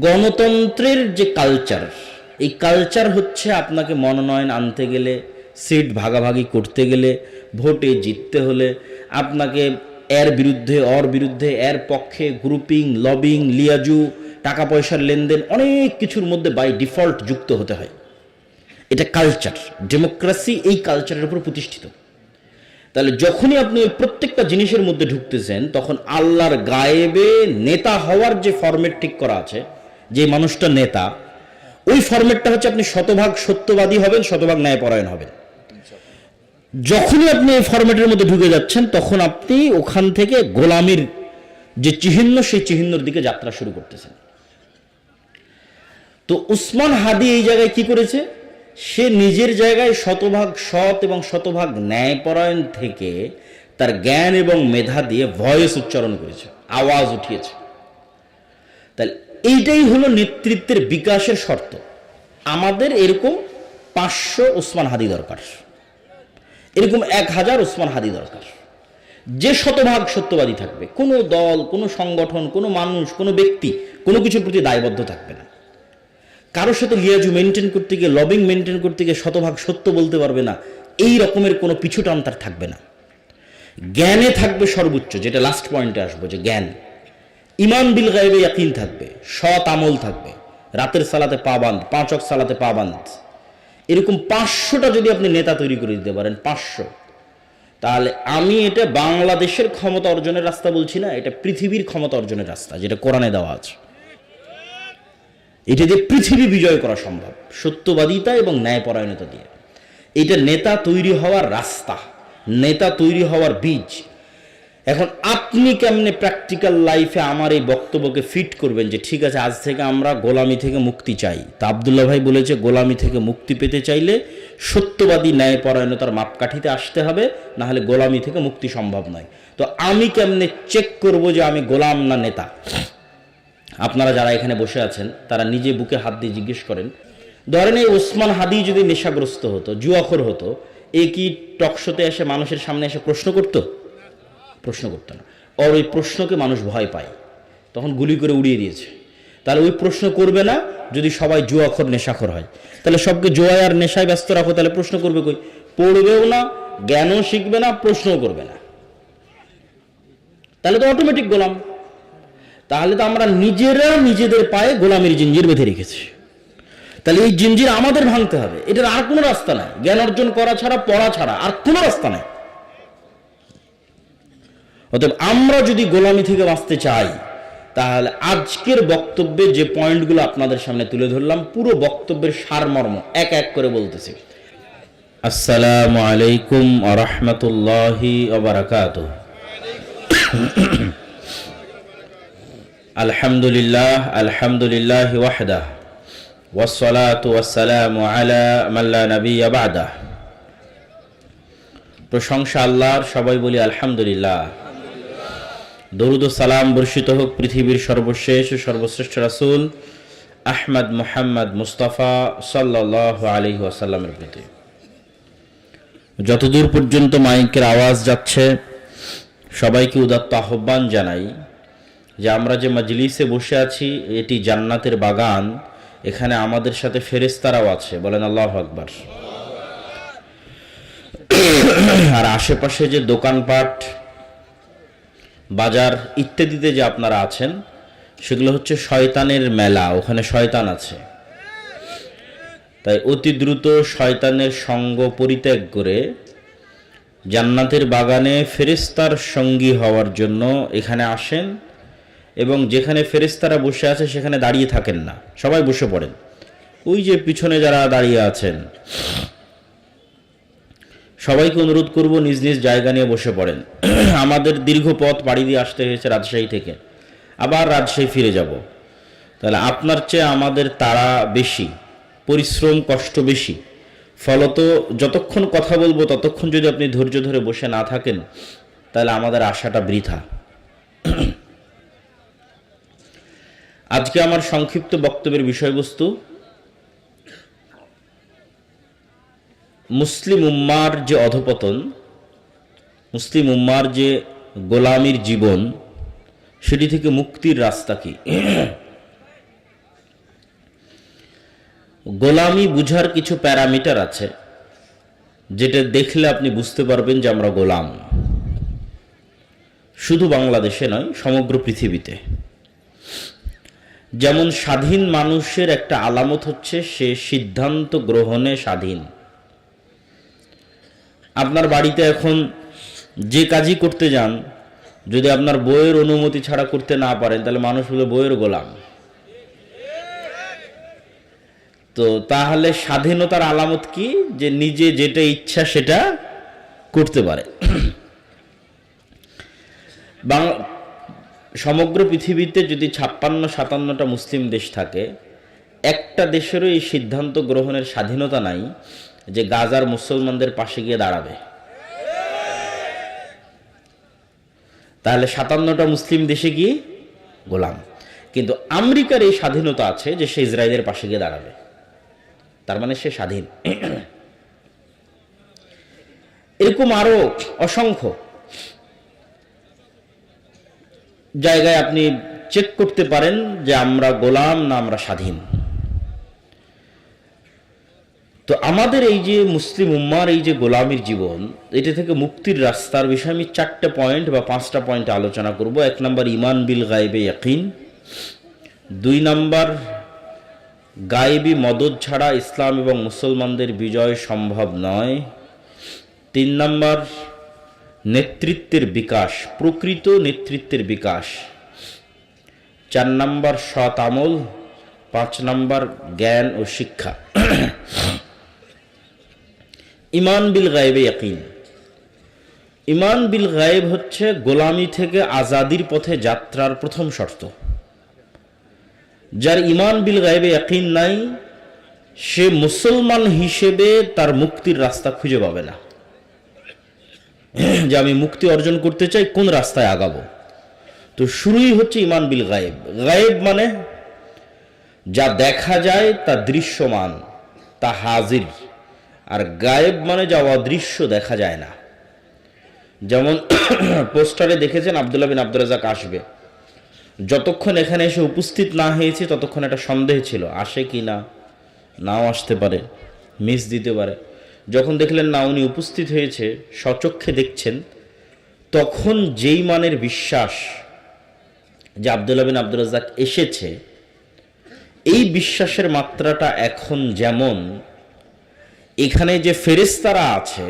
গণতন্ত্রের যে কালচার, এই কালচার হচ্ছে আপনাকে মনোনয়ন আনতে গেলে, সিট ভাগাভাগি করতে গেলে, ভোটে জিততে হলে আপনাকে এর বিরুদ্ধে ওর বিরুদ্ধে, এর পক্ষে গ্রুপিং, লবিং, লিয়াজু, টাকা পয়সার লেনদেন, অনেক কিছুর মধ্যে বাই ডিফল্ট যুক্ত হতে হয়। এটা কালচার। ডেমোক্রেসি এই কালচারের উপর প্রতিষ্ঠিত। তাহলে যখনই আপনি ওই প্রত্যেকটা জিনিসের মধ্যে ঢুকতেছেন, তখন আল্লাহর গায়েবে নেতা হওয়ার যে ফরম্যাট ঠিক করা আছে, যে মানুষটা নেতা, ওই ফরম্যাটটা হচ্ছে আপনি শতভাগ সত্যবাদী হবেন, শতভাগ ন্যায়পরায়ণ হবেন। যখনই আপনি এই ফরম্যাটের মধ্যে ঢুকে যাচ্ছেন, তখন আপনি ওখান থেকে গোলামির যে চিহ্ন, সেই চিহ্নর দিকে যাত্রা শুরু করতেছেন। তো উসমান হাদি এই জায়গায় কি করেছে? সে নিজের জায়গায় শতভাগ সৎ এবং শতভাগ ন্যায়পরায়ণ থেকে তার জ্ঞান এবং মেধা দিয়ে ভয়েস উচ্চারণ করেছে, আওয়াজ উঠিয়েছে। তাহলে এইটাই হলো নেতৃত্বের বিকাশের শর্ত। আমাদের এরকম 500 উসমান হাদি দরকার, এরকম 1000 উসমান হাদি দরকার, যে শতভাগ সত্যবাদী থাকবে। কোনো দল, কোনো সংগঠন, কোনো মানুষ, কোনো ব্যক্তি কোনো কিছুর প্রতি দায়বদ্ধ থাকবে না। কারোর সাথে লিয়াজু মেনটেন করতে গিয়ে, লবিং মেনটেন করতে গিয়ে শতভাগ সত্য বলতে পারবে না, এই রকমের কোনো পিছুটান তার থাকবে না। জ্ঞানে থাকবে সর্বোচ্চ, যেটা লাস্ট পয়েন্টে আসবো, যে জ্ঞান। ইমান বিল গায়বে ইয়াকিন থাকবে, সৎ আমল থাকবে, রাতের সালাতে পাবান্দ, 5 ওয়াক্ত সালাতে পাবান্দ। এরকম 500টা যদি আপনি নেতা তৈরি করে দিতে পারেন, 500, তাহলে আমি এটা বাংলাদেশের ক্ষমতা অর্জনের রাস্তা বলছি না, এটা পৃথিবীর ক্ষমতা অর্জনের রাস্তা, যেটা কোরআনে দেওয়া আছে। এটা দিয়ে পৃথিবী বিজয় করা সম্ভব, সত্যবাদিতা এবং ন্যায়পরায়ণতা দিয়ে। এটা নেতা তৈরি হওয়ার রাস্তা, নেতা তৈরি হওয়ার বীজ। এখন আপনি কেমনে প্র্যাকটিক্যাল লাইফে আমার এই বক্তব্যকে ফিট করবেন যে ঠিক আছে, আজ থেকে আমরা গোলামি থেকে মুক্তি চাই। তা আব্দুল্লাহ ভাই বলেছে, গোলামি থেকে মুক্তি পেতে চাইলে সত্যবাদী ন্যায়পরায়ণতার মাপকাঠিতে আসতে হবে, না হলে গোলামি থেকে মুক্তি সম্ভব নয়। তো আমি কেমনে চেক করব যে আমি গোলাম না নেতা? আপনারা যারা এখানে বসে আছেন, তারা নিজে বুকে হাত দিয়ে জিজ্ঞেস করেন, ধরেন এই ওসমান হাদি যদি নেশাগ্রস্ত হতো, জুয়াখোর হতো, এ কি টকশোতে এসে মানুষের সামনে এসে প্রশ্ন করতো? প্রশ্ন করতো না। ওর ওই প্রশ্নকে মানুষ ভয় পায়, তখন গুলি করে উড়িয়ে দিয়েছে। তাহলে ওই প্রশ্ন করবে না যদি সবাই জুয়াখোর, নেশাখোর হয়। তাহলে সবকে জুয়ায় আর নেশায় ব্যস্ত রাখো, তাহলে প্রশ্ন করবে কই? পড়বেও না, জ্ঞানও শিখবে না, প্রশ্নও করবে না। তাহলে তো অটোমেটিক গোলাম। তাহলে তো আমরা নিজেরা নিজেদের পায়ে গোলামির জিঞ্জির বেঁধে রেখেছি। তাহলে এই জিঞ্জির আমাদের ভাঙতে হবে, এটার আর কোনো রাস্তা নাই। জ্ঞান অর্জন করা ছাড়া, পড়া ছাড়া আর কোনো রাস্তা নাই। অতএব আমরা যদি গোলামি থেকে বাঁচতে চাই, তাহলে আজকের বক্তব্যে যে পয়েন্টগুলো আপনাদের সামনে তুলে ধরলাম, পুরো বক্তব্যের সারমর্ম এক এক করে বলতেছি। আসসালামু আলাইকুম ওয়া রাহমাতুল্লাহি ওয়া বারাকাতুহু। আলহামদুলিল্লাহ, আলহামদুলিল্লাহ ওয়াহদাহ, ওয়াসসালাতু ওয়াসসালামু আলা মান লা নাবিয়্যা বা'দাহ। প্রশংসা আল্লাহর, সবাই বলি আলহামদুলিল্লাহ। দরুদ ও সালাম বর্ষিত হোক পৃথিবীর সর্বশেষ ও সর্বশ্রেষ্ঠ রাসূল আহমদ মুহাম্মদ মুস্তাফা সাল্লাল্লাহু আলাইহি ওয়াসাল্লামের প্রতি। যতদূর পর্যন্ত মাইকের আওয়াজ যাচ্ছে, সবাইকে উদাত্ত আহ্বান জানাই যে আমরা যে মাজলিসে বসে আছি, এটি জান্নাতের বাগান। এখানে আমাদের সাথে ফেরেশতারাও আছে, বলেন আল্লাহু আকবার। আর আশেপাশে যে দোকানপাট, বাজার ইত্যাদিতে যে আপনারা আছেন, সেগুলো হচ্ছে শয়তানের মেলা, ওখানে শয়তান আছে। তাই অতি দ্রুত শয়তানের সঙ্গ পরিত্যাগ করে জান্নাতের বাগানে ফেরেশতার সঙ্গী হওয়ার জন্য এখানে আসেন, এবং যেখানে ফেরেশতারা বসে আছে সেখানে দাঁড়িয়ে থাকেন না, সবাই বসে পড়েন। ওই যে পিছনে যারা দাঁড়িয়ে আছেন, সবাইকে অনুরোধ করব নিজ নিজ জায়গা নিয়ে বসে পড়েন। আমাদের দীর্ঘ পথ পাড়ি দিয়ে আসতে হয়েছে রাজশাহী থেকে, আবার রাজশাহী ফিরে যাব। তাহলে আপনার চেয়ে আমাদের তাড়া বেশি, পরিশ্রম কষ্ট বেশি। ফলত যতক্ষণ কথা বলবো ততক্ষণ যদি আপনি ধৈর্য ধরে বসে না থাকেন, তাহলে আমাদের আশাটা বৃথা। আজকে আমার সংক্ষিপ্ত বক্তব্যের বিষয়বস্তু মুসলিম উম্মার যে অধপতন, মুসলিম উম্মার যে গোলামির জীবন, সেটি থেকে মুক্তির রাস্তা কি। গোলামি বুঝার কিছু প্যারামিটার আছে, যেটা দেখলে আপনি বুঝতে পারবেন যে আমরা গোলাম। শুধু বাংলাদেশে নয়, সমগ্র পৃথিবীতে। যেমন স্বাধীন মানুষের একটা আলামত হচ্ছে সে সিদ্ধান্ত গ্রহণে স্বাধীন। আপনার বাড়িতে এখন যে কাজই করতে যান, যদি আপনার বইয়ের অনুমতি ছাড়া করতে না পারেন, তাহলে মানুষ হলো বইয়ের গোলাম। তো তাহলে স্বাধীনতার আলামত কি? যে নিজে যেটা ইচ্ছা সেটা করতে পারে। সমগ্র পৃথিবীতে যদি 56-57টা মুসলিম দেশ থাকে, একটা দেশেরও এই সিদ্ধান্ত গ্রহণের স্বাধীনতা নাই যে গাজার মুসলমানদের পাশে গিয়ে দাঁড়াবে। তাহলে 57টা মুসলিম দেশে গিয়ে গোলাম। কিন্তু আমেরিকার এই স্বাধীনতা আছে যে সে ইসরায়েলের পাশে গিয়ে দাঁড়াবে, তার মানে সে স্বাধীন। এরকম আরো অসংখ্য জায়গায় আপনি চেক করতে পারেন যে আমরা গোলাম না আমরা স্বাধীন। তো আমাদের এই যে মুসলিম উম্মার এই যে গোলামির জীবন, এটা থেকে মুক্তির রাস্তার বিষয়ে আমি 4টে পয়েন্ট বা 5টা পয়েন্ট আলোচনা করব। 1 নম্বর ঈমান বিল গায়বে ইয়াকিন। 2 নম্বর গায়েবী মদদ ছাড়া ইসলাম এবং মুসলমানদের বিজয় সম্ভব নয়। 3 নম্বর নেতৃত্বের বিকাশ, প্রকৃত নেতৃত্বের বিকাশ। 4 নম্বর সৎ আমল। 5 নম্বর জ্ঞান ও শিক্ষা। ঈমান বিল গায়বে ইয়াকিন। ঈমান বিল গায়েব হচ্ছে গোলামি থেকে আজাদির পথে যাত্রার প্রথম শর্ত। যার ঈমান বিল গায়বে ইয়াকিন নাই, সে মুসলমান হিসেবে তার মুক্তির রাস্তা খুঁজে পাবে না। যে আমি মুক্তি অর্জন করতে চাই, কোন রাস্তায় আগাবো? তো শুরুই হচ্ছে ঈমান বিল গায়েব। গায়েব মানে যা দেখা যায়, তা দৃশ্যমান, তা হাজির। আর গায়েব মানে যা অদৃশ্য, দেখা যায় না। যেমন পোস্টারে দেখেছেন আব্দুল্লাহ বিন আব্দুর রাজ্জাক আসবে, যতক্ষণ এখানে এসে উপস্থিত না হয়েছে ততক্ষণ একটা সন্দেহ ছিল, আসে কি না, নাও আসতে পারে, মিস দিতে পারে। যখন দেখলেন না উনি উপস্থিত হয়েছে, স্বচক্ষে দেখছেন, তখন যেই মানের বিশ্বাস যে আব্দুল্লাহ বিন আব্দুর রাজ্জাক এসেছে, এই বিশ্বাসের মাত্রাটা এখন যেমন এখানে যে ফেরেশতারা আছে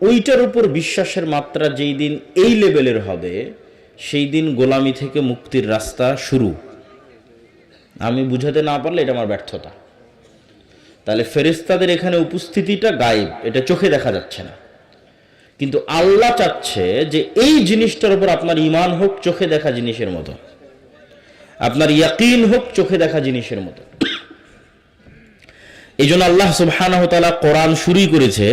ওইটার উপর বিশ্বাসের মাত্রা যেই দিন এই লেভেলের হবে, সেই দিন গোলামি থেকে মুক্তির রাস্তা শুরু। আমি বুঝাতে না পারলে এটা আমার ব্যর্থতা। তাহলে ফেরেশতাদের এখানে উপস্থিতিটা গায়েব, এটা চোখে দেখা যাচ্ছে না, কিন্তু আল্লাহ চাচ্ছে যে এই জিনিসটার উপর আপনার ঈমান হোক চোখে দেখা জিনিসের মতো, আপনার ইয়াকিন হোক চোখে দেখা জিনিসের মতো। এই জন্য আল্লাহ সুবহানাহু ওয়া তাআলা কোরআন শুরুই করেছে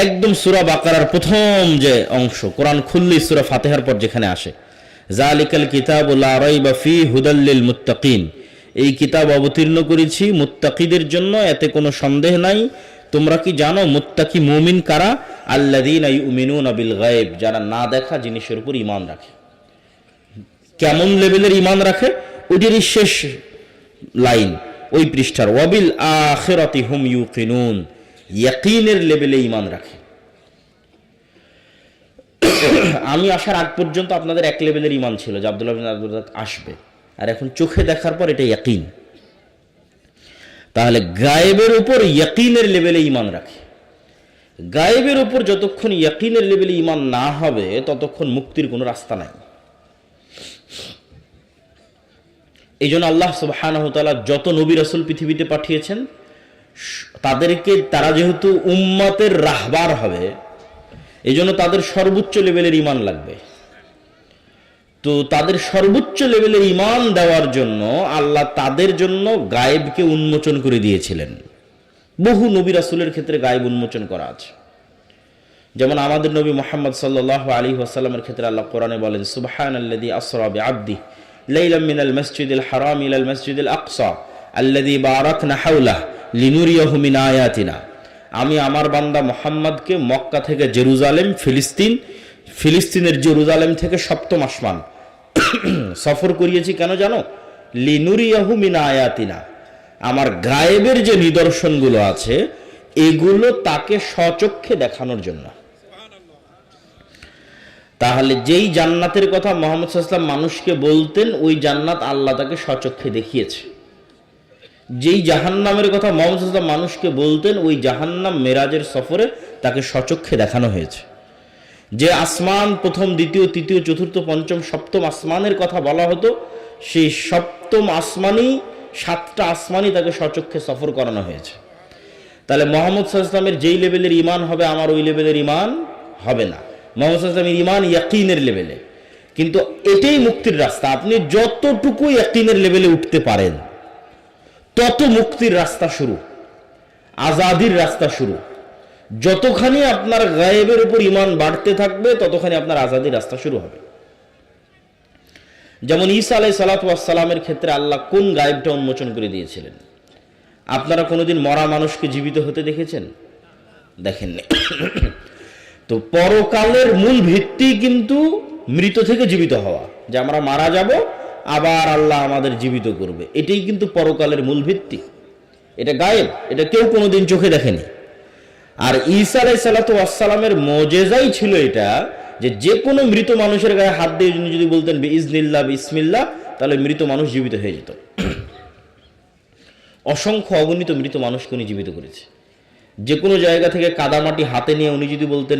একদম সূরা বাকারার প্রথম যে অংশ, কোরআন খুললেই সূরা ফাতিহার পর যেখানে আসে, যালিকাল কিতাবু লা রাইবা ফীহি হুদাল লিল মুত্তাকিন, এই কিতাব অবতীর্ণ করেছি মুত্তাকিদের জন্য, এতে কোনো সন্দেহ নাই। তোমরা কি জানো মুত্তাকি মুমিন কারা? আল্লাযীনা ইউমিনুনা বিল গায়ব, যারা না দেখা জিনিসের উপর ঈমান রাখে। কেমন লেভেলের ঈমান রাখে? ওইটারই শেষ লাইন ওই পৃষ্ঠার, ওয়াবিল আখিরাতি হুম ইউকিনুন, ইয়াকিনের লেভেলে ঈমান রাখে। আমি আসার আগ পর্যন্ত আপনাদের এক লেভেলের ঈমান ছিল যে আব্দুল্লাহ বিন আব্দুর রাজ্জাক আসবে, আর এখন চোখে দেখার পর এটা ইয়াকিন। তাহলে গায়েবের উপর ইয়াকিনের লেভেলে ঈমান রাখে। গায়েবের উপর যতক্ষণ ইয়াকিনের লেভেলে ঈমান না হবে, ততক্ষণ মুক্তির কোনো রাস্তা নাই। এই জন্য আল্লাহ সুবহানাহু ওয়া তাআলা যত নবী রাসূল পৃথিবীতে পাঠিয়েছেন, তারা যেহেতু উম্মতের রাহবার হবে, এই জন্য তাদের সর্বোচ্চ লেভেলের ঈমান লাগবে। তো তাদের সর্বোচ্চ লেভেলের ঈমান দেওয়ার জন্য আল্লাহ তাদের জন্য গায়েবকে উন্মোচন করে দিয়েছিলেন। বহু নবী রাসূলের ক্ষেত্রে গায়েব উন্মোচন করা আছে। যেমন আমাদের নবী মুহাম্মদ সাল্লাল্লাহু আলাইহি ওয়াসাল্লামের ক্ষেত্রে আল্লাহ কোরআনে বলেন, সুবহানাল্লাযী আসরা বিআবদিহি লাইলাম মিনাল মাসজিদিল হারাম ইলাল মাসজিদিল আকসা আল্লাযী বারাকনা হাওলাহু লিনুরিয়াহু মিন আয়াতিনা। আমি আমার বান্দা মুহাম্মদকে মক্কা থেকে জেরুজালেম, ফিলিস্তিনের জেরুজালেম থেকে সপ্তম আসমান সফর করিয়েছি। কেন জানো? লিনুরিয়াহু মিন আয়াতিনা, আমার গায়েবের যে নিদর্শনগুলো আছে এগুলো তাকে স্বচক্ষে দেখানোর জন্য। তাহলে যেই জান্নাতের কথা মুহাম্মদ সাল্লাল্লাহু আলাইহি ওয়াসাল্লাম মানুষকে বলতেন, ওই জান্নাত আল্লাহ তাকে স্বচক্ষে দেখিয়েছে। যেই জাহান্নামের কথা মুহাম্মদ সাল্লাল্লাহু আলাইহি ওয়াসাল্লাম মানুষকে বলতেন, ওই জাহান্নাম মেরাজের সফরে তাকে স্বচক্ষে দেখানো হয়েছে। যে আসমান প্রথম, দ্বিতীয়, তৃতীয়, চতুর্থ, পঞ্চম, সপ্তম আসমানের কথা বলা হতো, সেই সপ্তম আসমানই, 7টা আসমানই তাকে স্বচক্ষে সফর করানো হয়েছে। তাহলে মুহাম্মদ সাল্লাল্লাহু আলাইহি ওয়াসাল্লামের যেই লেভেলের ঈমান হবে, আমার ওই লেভেলের ঈমান হবে না। মুহাম্মদ সাল্লাল্লাহু আলাইহি ওয়াসাল্লামের ঈমান ইয়াকিনের লেভেলে। কিন্তু এটাই মুক্তির রাস্তা। আপনি যতটুকু ইয়াকিনের লেভেলে উঠতে পারেন তত মুক্তির রাস্তা শুরু, আজাদির রাস্তা শুরু। যতখানি আপনার গায়েবের উপর ঈমান বাড়তে থাকবে ততখানি আপনার আজাদির রাস্তা শুরু হবে। যেমন ঈসা আলাইহিস সালাতু ওয়াস সালামের ক্ষেত্রে আল্লাহ কোন গায়েবটা উন্মোচন করে দিয়েছিলেন? আপনারা কোনোদিন মরা মানুষকে জীবিত হতে দেখেছেন? দেখেননি। তো পরকালের মূল ভিত্তি কিন্তু মৃত থেকে জীবিত হওয়া, যে আমরা মারা যাব আবার আল্লাহ আমাদের জীবিত করবে, এটাই কিন্তু পরকালের মূল ভিত্তি। এটা গায়েব, এটা কেউ কোনোদিন চোখে দেখেনি। আর ঈসা আলাইহিস সালাতু ওয়াস সালামের মুজিজাই ছিল এটা, যে যে কোনো মৃত মানুষের গায়ে হাত দিয়ে যদি বলতেন বিইজনিল্লাহ বিসমিল্লাহ, তাহলে মৃত মানুষ জীবিত হয়ে যেত। অসংখ্য অগণিত মৃত মানুষকে উনি জীবিত করেছে। যে কোনো জায়গা থেকে কাদামাটি হাতে নিয়ে উনি যদি বলতেন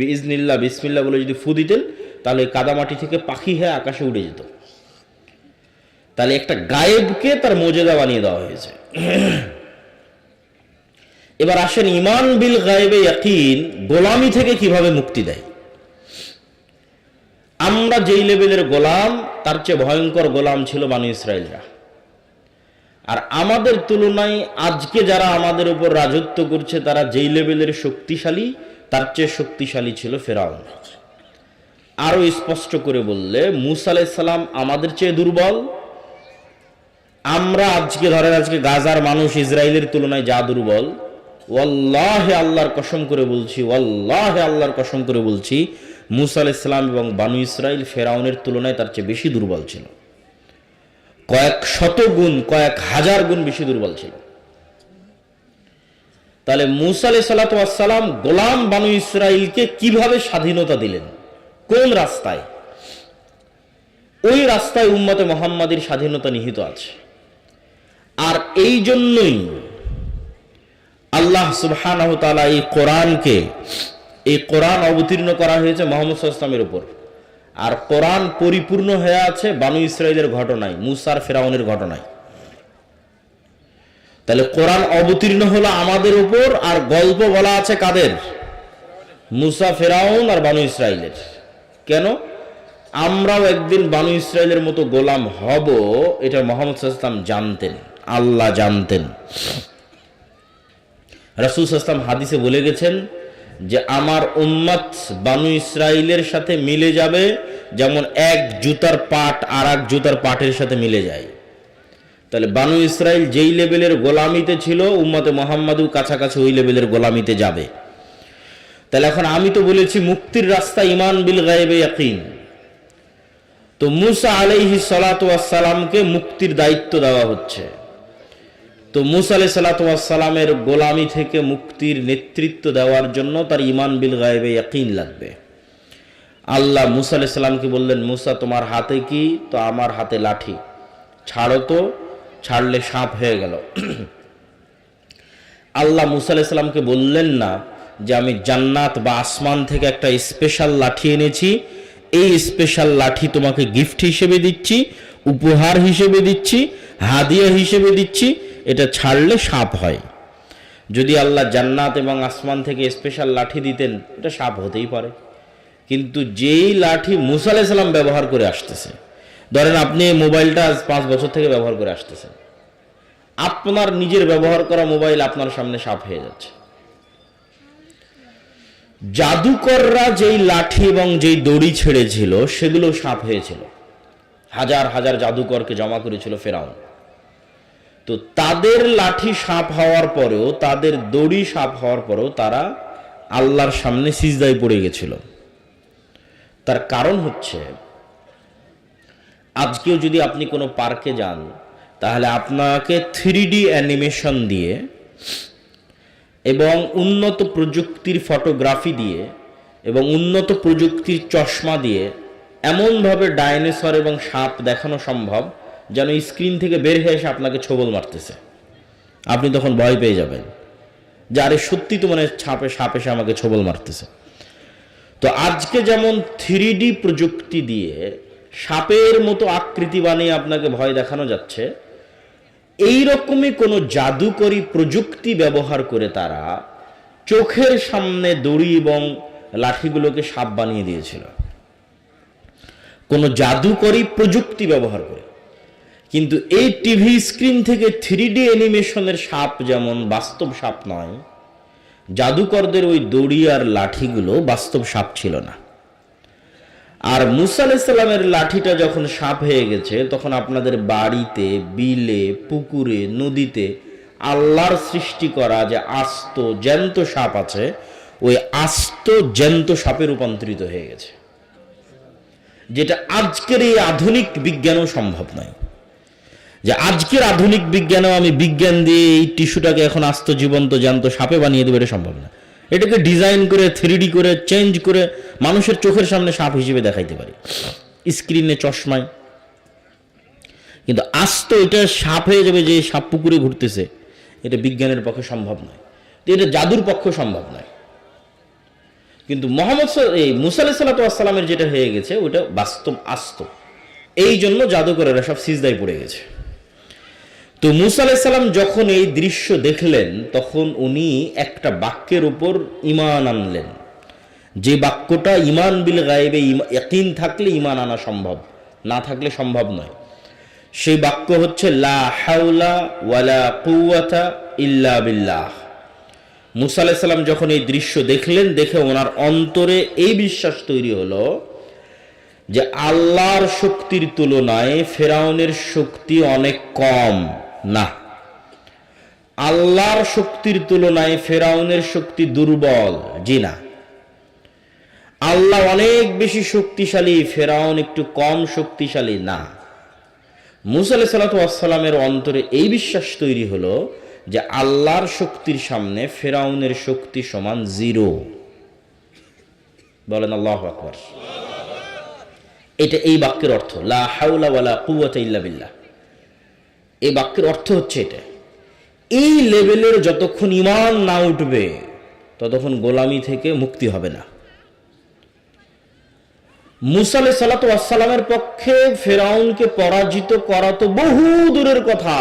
বিইজনিল্লাহ বিসমিল্লাহ বলে যদি ফু দিতেন, তাহলে কাদামাটি থেকে পাখি হয়ে আকাশে উড়ে যেত। তাহলে একটা গায়েবকে তার মুজিজা বানিয়ে দেওয়া হয়েছে। এবার আসেন ঈমান বিল গায়েবে ইয়াকিন গোলামি থেকে কিভাবে মুক্তি দেয়। আমরা যেই লেভেলের গোলাম, তার চেয়ে ভয়ঙ্কর গোলাম ছিল বনী ইসরাইলরা। আর আমাদের তুলনায় আজকে যারা আমাদের উপর রাজত্ব করছে, তারা যেই লেভেলের শক্তিশালী, তার চেয়ে শক্তিশালী ছিল ফেরাউন। আরো স্পষ্ট করে বললে, মূসা আলাইহিস সালাম আমাদের চেয়ে দুর্বল। আমরা আজকে ধরেন, আজকে গাজার মানুষ ইসরায়েলের তুলনায় যা দুর্বল, ওয়াল্লাহি আল্লাহর কসম করে বলছি, ওয়াল্লাহি আল্লাহর কসম করে বলছি, মূসা আলাইহিস সালাম এবং বনী ইসরাইল ফেরাউনের তুলনায় তার চেয়ে বেশি দুর্বল ছিল। কয়েক শত গুণ, কয়েক হাজার গুণ বেশি দুর্বল ছিল। তাহলে মূসা আলাইহিস সালাতু ওয়াস সালাম গোলাম বনী ইসরাইলকে কিভাবে স্বাধীনতা দিলেন, কোন রাস্তায়? ওই রাস্তায় উম্মতে মুহাম্মাদির স্বাধীনতা নিহিত আছে। আর এই জন্যই আল্লাহ সুবহানাহু ওয়া তাআলা এই কোরআন অবতীর্ণ করা হয়েছে মুহাম্মদ সাল্লাল্লাহু আলাইহি ওয়াসাল্লামের উপর। আর কোরআন পরিপূর্ণ হয়ে আছে বনী ইসরাইলের ঘটনায়, মূসার ফেরাউনের ঘটনায়। তাহলে কোরআন অবতীর্ণ হলো আমাদের উপর, আর গল্প বলা আছে কাদের? মূসা, ফেরাউন আর বনী ইসরাইলের। কেন? আমরাও একদিন বনী ইসরাইলের মতো গোলাম হব, এটা মুহাম্মদ সাল্লাল্লাহু আলাইহি ওয়াসাল্লাম জানতেন, আল্লাহ জানতেন। রাসূল সাল্লাল্লাহু আলাইহি ওয়াসাল্লাম হাদিসে বলে গেছেন যে আমার উম্মত বনী ইসরাইলের সাথে মিলে যাবে যেমন এক জুতার পাট আর এক জুতার পাটের সাথে মিলে যায়। তাহলে বনী ইসরাইল যেই লেভেলের গোলামিতে ছিল, উম্মতে মুহাম্মাদও কাছাকাছি ওই লেভেলের গোলামিতে যাবে। তাহলে এখন আমি তো বলেছি মুক্তির রাস্তা ঈমান বিল গায়বে ইয়াকিন। তো মূসা আলাইহিস সালাতু ওয়াস সালামকে মুক্তির দায়িত্ব দেওয়া হচ্ছে। তো মূসা আলাইহিস সালাতু ওয়াস সালামের গোলামি থেকে মুক্তির নেতৃত্ব দেওয়ার জন্য তার ঈমান বিল গায়বে ইয়াকিন লাগবে। আল্লাহ মূসা আলাইহিস সালামকে বললেন, মূসা তোমার হাতে কি? তো আমার হাতে লাঠি, ছাড়ো তো। ছাড়লে সাপ হয়ে গেল। আল্লাহ মূসা আলাইহিস সালামকে বললেন না যে আমি জান্নাত বা আসমান থেকে একটা স্পেশাল লাঠি এনেছি, এই স্পেশাল লাঠি তোমাকে গিফট হিসেবে দিচ্ছি, উপহার হিসেবে দিচ্ছি, হাদিয়া হিসেবে দিচ্ছি, এটা ছাড়লে সাপ হয়। যদি আল্লাহ জান্নাত এবং আসমান থেকে স্পেশাল লাঠি দিতেন, এটা সাপ হতেই পারে। কিন্তু যেই লাঠি মূসা আলাইহিস সালাম ব্যবহার করে আসতেছে, ধরেন আপনি মোবাইলটা 5 বছর থেকে ব্যবহার করে আসতেছেন, আপনার নিজের ব্যবহার করা মোবাইল আপনার সামনে সাপ হয়ে যাচ্ছে। জাদুকররা যেই লাঠি এবং যেই দড়ি ছেড়েছিল সেগুলো সাপ হয়েছিল। হাজার হাজার জাদুকরকে জমা করেছিল ফেরাউন। তো তাদের লাঠি সাপ হওয়ার পরেও, তাদের দড়ি সাপ হওয়ার পরেও তারা আল্লাহর সামনে সিজদায় পড়ে গেছিল। তার কারণ হচ্ছে, আজকেও যদি আপনি কোনো পার্কে যান, তাহলে আপনাকে 3D অ্যানিমেশন দিয়ে এবং উন্নত প্রযুক্তির ফটোগ্রাফি দিয়ে এবং উন্নত প্রযুক্তির চশমা দিয়ে এমনভাবে ডাইনোসর এবং সাপ দেখানো সম্ভব যেন স্ক্রিন থেকে বের হয়ে এসে আপনাকে ছোবল মারতেছে। আপনি তখন ভয় পেয়ে যাবেন যে আরে সত্যি তো মানে সাপ এসে আমাকে ছোবল মারতেছে। তো আজকে যেমন 3D প্রযুক্তি দিয়ে সাপের মতো আকৃতি বানিয়ে আপনাকে ভয় দেখানো যাচ্ছে, এইরকমই কোনো জাদুকরী প্রযুক্তি ব্যবহার করে তারা চোখের সামনে দড়ি এবং লাঠিগুলোকে সাপ বানিয়ে দিয়েছিল, কোনো জাদুকরী প্রযুক্তি ব্যবহার করে। কিন্তু এই টিভি স্ক্রিন থেকে 3D অ্যানিমেশনের সাপ যেমন বাস্তব সাপ নয়, জাদুকরদের ওই দড়ি আর লাঠিগুলো বাস্তব সাপ ছিল না। আর মুসা আলাইহিস সালামের লাঠিটা যখন সাপ হয়ে গেছে, তখন আপনাদের বাড়িতে, বিলে, পুকুরে, নদীতে আল্লাহর সৃষ্টি করা যে আস্ত জ্যান্ত সাপ আছে, ওই আস্ত জ্যান্ত সাপে রূপান্তরিত হয়ে গেছে, যেটা আজকের এই আধুনিক বিজ্ঞানও সম্ভব নয়। যে আজকের আধুনিক বিজ্ঞানেও আমি বিজ্ঞান দিয়ে এই টিস্যুটাকে এখন আস্ত জীবন্ত জ্যান্ত সাপে বানিয়ে দেবো, এটা সম্ভব না। এটাকে ডিজাইন করে 3D করে চেঞ্জ করে মানুষের চোখের সামনে সাপ হিসেবে দেখাইতে পারি, স্ক্রিনে, চশমায়। কিন্তু আস্ত এটা সাপ হয়ে যাবে যে সাপ পুকুরে ঘুরতেছে, এটা বিজ্ঞানের পক্ষে সম্ভব নয়, এটা জাদুর পক্ষে সম্ভব নয়। কিন্তু মুসা আলাইহিস সালামের যেটা হয়ে গেছে ওটা বাস্তব আস্ত, এই জন্য জাদুকরেরা সব সিজদায় পড়ে গেছে। তো মুসা আলাইহিস সালাম যখন এই দৃশ্য দেখলেন, তখন উনি একটা বাক্যের উপর ঈমান আনলেন, যে বাক্যটা ঈমান বিল গায়বে ইয়াকিন থাকলে ঈমান আনা সম্ভব, না থাকলে সম্ভব নয়। সেই বাক্য হচ্ছে লা হাওলা ওয়ালা কুওয়াতা ইল্লা বিল্লাহ। মুসা আলাইহিস সালাম যখন এই দৃশ্য দেখলেন, দেখে ওনার অন্তরে এই বিশ্বাস তৈরি হলো যে আল্লাহর শক্তির তুলনায় ফেরাউনের শক্তি অনেক কম। না, আল্লাহর শক্তির তুলনায় ফেরাউনের শক্তি দুর্বল। জি না, আল্লাহ অনেক বেশি শক্তিশালী, ফেরাউন একটু কম শক্তিশালী। না, মুসা আলাইহিস সালামের অন্তরে এই বিশ্বাস তৈরি হলো যে আল্লাহর শক্তির সামনে ফেরাউনের শক্তি সমান জিরো। বলেন আল্লাহু আকবার। এটা এই বাক্যের অর্থ, লা হাওলা ওয়ালা কুওয়াতা ইল্লা বিল্লাহ। এই বাক্যের অর্থ হচ্ছে এটা। এই লেভেলের যতক্ষণ ঈমান না উঠবে, ততক্ষণ গোলামি থেকে মুক্তি হবে না। মুসা আলাইহিস সালামের পক্ষে ফেরাউনকে পরাজিত করা তো বহু দূরের কথা,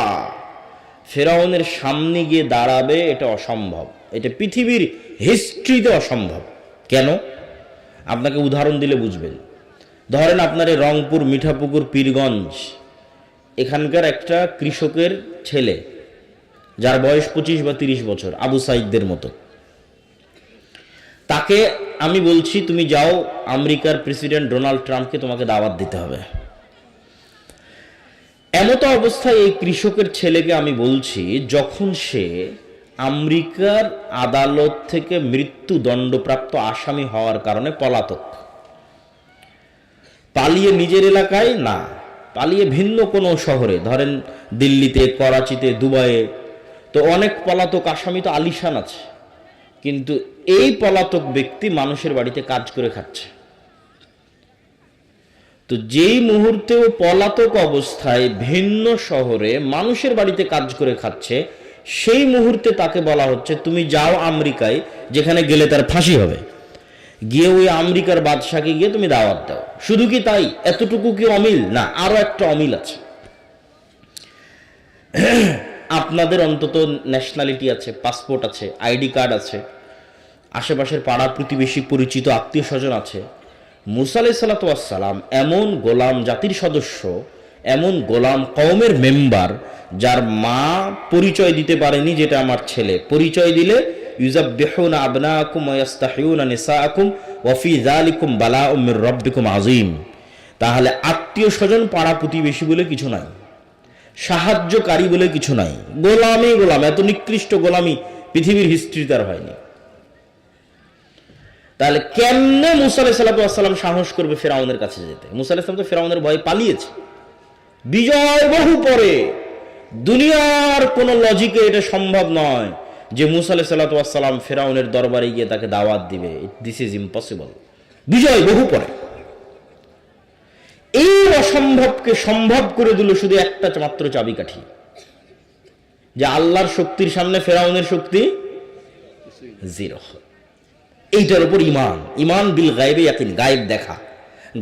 ফেরাউনের সামনে গিয়ে দাঁড়াবে এটা অসম্ভব, এটা পৃথিবীর হিস্ট্রিতে অসম্ভব। কেন? আপনাকে উদাহরণ দিলে বুঝবেন। ধরেন আপনার এই রংপুর, মিঠাপুকুর, পীরগঞ্জ, এখানকার একটা কৃষকের ছেলে, যার বয়স 25 বা 30 বছর, আবু সাইদদের মতো, তাকে আমি বলছি তুমি যাও, আমেরিকার প্রেসিডেন্ট ডোনাল্ড ট্রাম্পকে তোমাকে দাওয়াত দিতে হবে। এমতো অবস্থায় এই কৃষকের ছেলেকে আমি বলছি, যখন সে আমেরিকার আদালত থেকে মৃত্যুদণ্ডপ্রাপ্ত আসামি হওয়ার কারণে পলাতক, পালিয়ে নিজের এলাকায় না, পালিয়ে ভিন্ন কোনো শহরে, ধরেন দিল্লিতে, করাচিতে, দুবাইয়ে, তো অনেক পলাতক আসামি তো আলিশান আছে, কিন্তু এই পলাতক ব্যক্তি মানুষের বাড়িতে কাজ করে খাচ্ছে। তো যেই মুহূর্তে ও পলাতক অবস্থায় ভিন্ন শহরে মানুষের বাড়িতে কাজ করে খাচ্ছে, সেই মুহূর্তে তাকে বলা হচ্ছে তুমি যাও আমেরিকায়, যেখানে গেলে তার ফাঁসি হবে, গিয়ে ওই আমেরিকার বাদশাকে গিয়ে তুমি দাওয়াত দাও। শুধু কি তাই? এতটুকু কি অমিল? না, আরো একটা অমিল আছে। আপনাদের অন্তত ন্যাশনালিটি আছে, পাসপোর্ট আছে, আইডি কার্ড আছে, আশেপাশের পাড়া প্রতিবেশী, পরিচিত আত্মীয় স্বজন আছে। মুসা আলাইহিস সালাম এমন গোলাম জাতির সদস্য, এমন গোলাম কওমের মেম্বার, যার মা পরিচয় দিতে পারেনি যেটা আমার ছেলে, পরিচয় দিলে ইউযাব্বিহুনা আবনাকুম ওয়া ইস্তাহিয়ুনা নিসাআকুম ওয়া ফি যালিকুম বালাউম মির রাব্বিকুম আযীম। তাহলে আত্মীয় স্বজন, পাড়া প্রতিবেশী বলে কিছু নাই, সাহায্যকারী বলে কিছু নাই, গোলামই গোলাম। এত নিকৃষ্ট গোলামি পৃথিবীর হিস্ট্রিতে আর হয়নি। তাহলে কেমনে মুসা আলাইহিস সালাম সাহস করবে ফেরাউনের কাছে যেতে? মুসা আলাইহিস সালাম তো ফেরাউনের ভয়ে পালিয়েছে, বিজয় বহু পরে দুনিয়ার কোনো লজিকে এটা সম্ভব নয় যে মুসা আলাইহিস সালাতু ওয়াস সালাম ফেরাউনের দরবারে গিয়ে তাকে দাওয়াত দিবে। This is impossible. বিজয় বহু পরে। এই অসম্ভবকে সম্ভব করে দিল শুধু একটা মাত্র চাবিকাঠি, যে আল্লাহর শক্তির সামনে ফেরাউনের শক্তি জিরো। এইটার উপর ইমান, ইমান বিল গায়বে ইয়াকিন, গায়েব দেখা।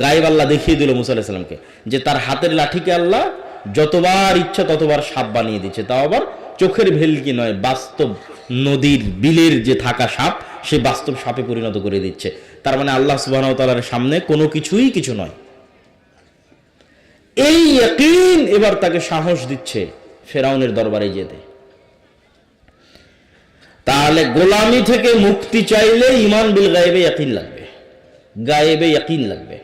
গায়েব আল্লাহ দেখিয়ে দিল মুসা আলাইহিস সালামকে যে তার হাতের লাঠিকে আল্লাহ যতবার ইচ্ছা ততবার সাপ বানিয়ে দিচ্ছে, তাও আবার চোখের ভেলকি নয়, বাস্তব নদীর বিলের যে থাকা সাপ সে বাস্তব সাপে পরিণত করে দিচ্ছে। তার মানে আল্লাহ সুবহানাহু ওয়া তাআলার সামনে কোনো কিছুই কিছু নয়। এই ইয়াকিন এবার তাকে সাহস দিচ্ছে ফেরাউনের দরবারে যেতে। তাহলে গোলামি থেকে মুক্তি চাইলে ইমান বিল গায়বে ইয়াকিন লাগবে, গায়েবে ইয়াকিন লাগবে।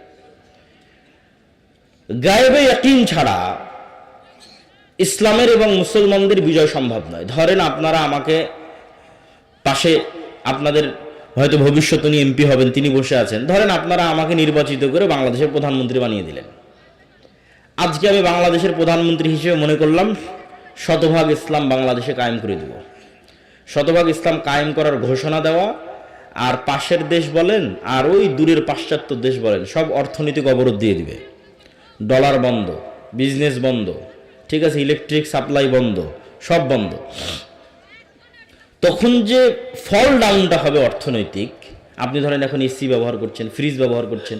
গায়েবে ইয়াকিন ছাড়া ইসলামের এবং মুসলমানদের বিজয় সম্ভব নয়। ধরেন আপনারা আমাকে পাশে, আপনাদের হয়তো ভবিষ্যতে উনি এমপি হবেন, তিনি বসে আছেন, ধরেন আপনারা আমাকে নির্বাচিত করে বাংলাদেশের প্রধানমন্ত্রী বানিয়ে দিলেন। আজকে আমি বাংলাদেশের প্রধানমন্ত্রী হিসেবে মনে করলাম শতভাগ ইসলাম বাংলাদেশে কায়েম করে দেব। শতভাগ ইসলাম কায়েম করার ঘোষণা দেওয়া, আর পাশের দেশ বলেন আর ওই দূরের পাশ্চাত্য দেশ বলেন সব অর্থনৈতিক অবরোধ দিয়ে দিবে, ডলার বন্ধ, বিজনেস বন্ধ, ঠিক আছে, ইলেকট্রিক সাপ্লাই বন্ধ, সব বন্ধ। তখন যে ফল ডাউনটা হবে অর্থনৈতিক, আপনি ধরেন এখন এসি ব্যবহার করছেন, ফ্রিজ ব্যবহার করছেন,